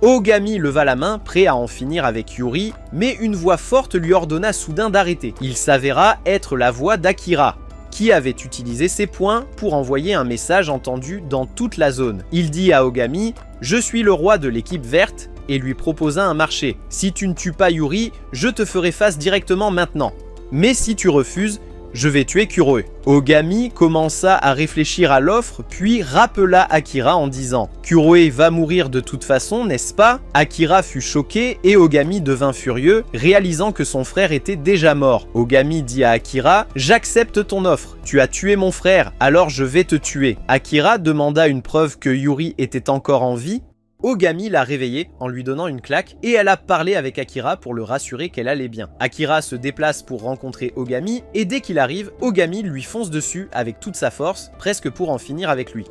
Ogami leva la main, prêt à en finir avec Yuri, mais une voix forte lui ordonna soudain d'arrêter. Il s'avéra être la voix d'Akira, qui avait utilisé ses points pour envoyer un message entendu dans toute la zone. Il dit à Ogami « Je suis le roi de l'équipe verte » et lui proposa un marché. « Si tu ne tues pas Yuri, je te ferai face directement maintenant. Mais si tu refuses, je vais tuer Kuro. » Ogami commença à réfléchir à l'offre, puis rappela Akira en disant « Kuro va mourir de toute façon, n'est-ce pas ?» Akira fut choqué et Ogami devint furieux, réalisant que son frère était déjà mort. Ogami dit à Akira « J'accepte ton offre, tu as tué mon frère, alors je vais te tuer. » Akira demanda une preuve que Yuri était encore en vie. Ogami l'a réveillée en lui donnant une claque et elle a parlé avec Akira pour le rassurer qu'elle allait bien. Akira se déplace pour rencontrer Ogami et dès qu'il arrive, Ogami lui fonce dessus avec toute sa force, presque pour en finir avec lui.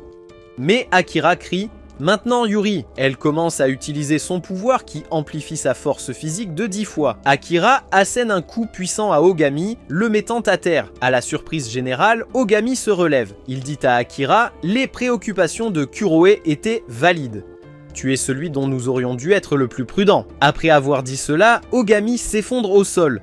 Mais Akira crie « Maintenant Yuri !» Elle commence à utiliser son pouvoir qui amplifie sa force physique de 10 fois. Akira assène un coup puissant à Ogami, le mettant à terre. À la surprise générale, Ogami se relève. Il dit à Akira « Les préoccupations de Kuroe étaient valides. Tu es celui dont nous aurions dû être le plus prudent. » Après avoir dit cela, Ogami s'effondre au sol.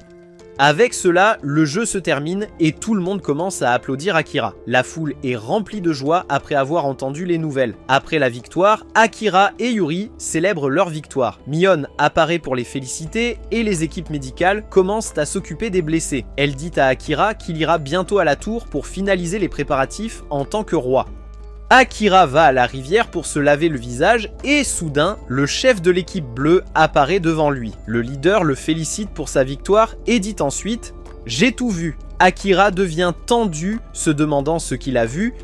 Avec cela, le jeu se termine et tout le monde commence à applaudir Akira. La foule est remplie de joie après avoir entendu les nouvelles. Après la victoire, Akira et Yuri célèbrent leur victoire. Mion apparaît pour les féliciter et les équipes médicales commencent à s'occuper des blessés. Elle dit à Akira qu'il ira bientôt à la tour pour finaliser les préparatifs en tant que roi. Akira va à la rivière pour se laver le visage et soudain, le chef de l'équipe bleue apparaît devant lui. Le leader le félicite pour sa victoire et dit ensuite « J'ai tout vu ». Akira devient tendu, se demandant ce qu'il a vu.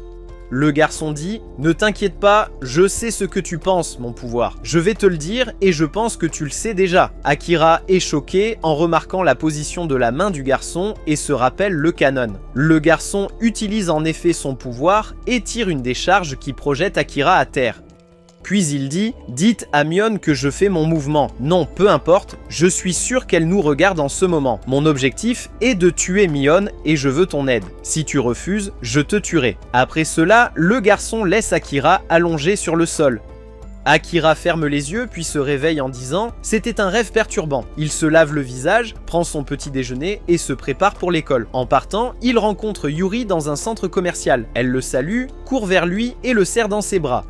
Le garçon dit « Ne t'inquiète pas, je sais ce que tu penses, mon pouvoir. Je vais te le dire et je pense que tu le sais déjà. » Akira est choqué en remarquant la position de la main du garçon et se rappelle le canon. Le garçon utilise en effet son pouvoir et tire une décharge qui projette Akira à terre. Puis il dit « Dites à Mion que je fais mon mouvement. Non, peu importe, je suis sûr qu'elle nous regarde en ce moment. Mon objectif est de tuer Mion et je veux ton aide. Si tu refuses, je te tuerai. » Après cela, le garçon laisse Akira allongé sur le sol. Akira ferme les yeux puis se réveille en disant « C'était un rêve perturbant ». Il se lave le visage, prend son petit déjeuner et se prépare pour l'école. En partant, il rencontre Yuri dans un centre commercial. Elle le salue, court vers lui et le serre dans ses bras.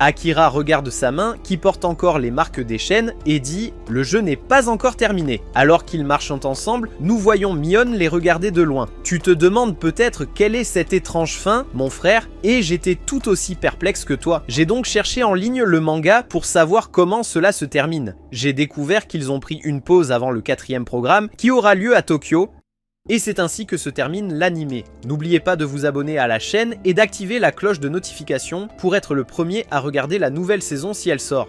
Akira regarde sa main qui porte encore les marques des chaînes et dit « Le jeu n'est pas encore terminé ». Alors qu'ils marchent ensemble, nous voyons Mion les regarder de loin. Tu te demandes peut-être quelle est cette étrange fin, mon frère, et j'étais tout aussi perplexe que toi. J'ai donc cherché en ligne le manga pour savoir comment cela se termine. J'ai découvert qu'ils ont pris une pause avant le 4e programme qui aura lieu à Tokyo. Et c'est ainsi que se termine l'anime. N'oubliez pas de vous abonner à la chaîne et d'activer la cloche de notification pour être le premier à regarder la nouvelle saison si elle sort.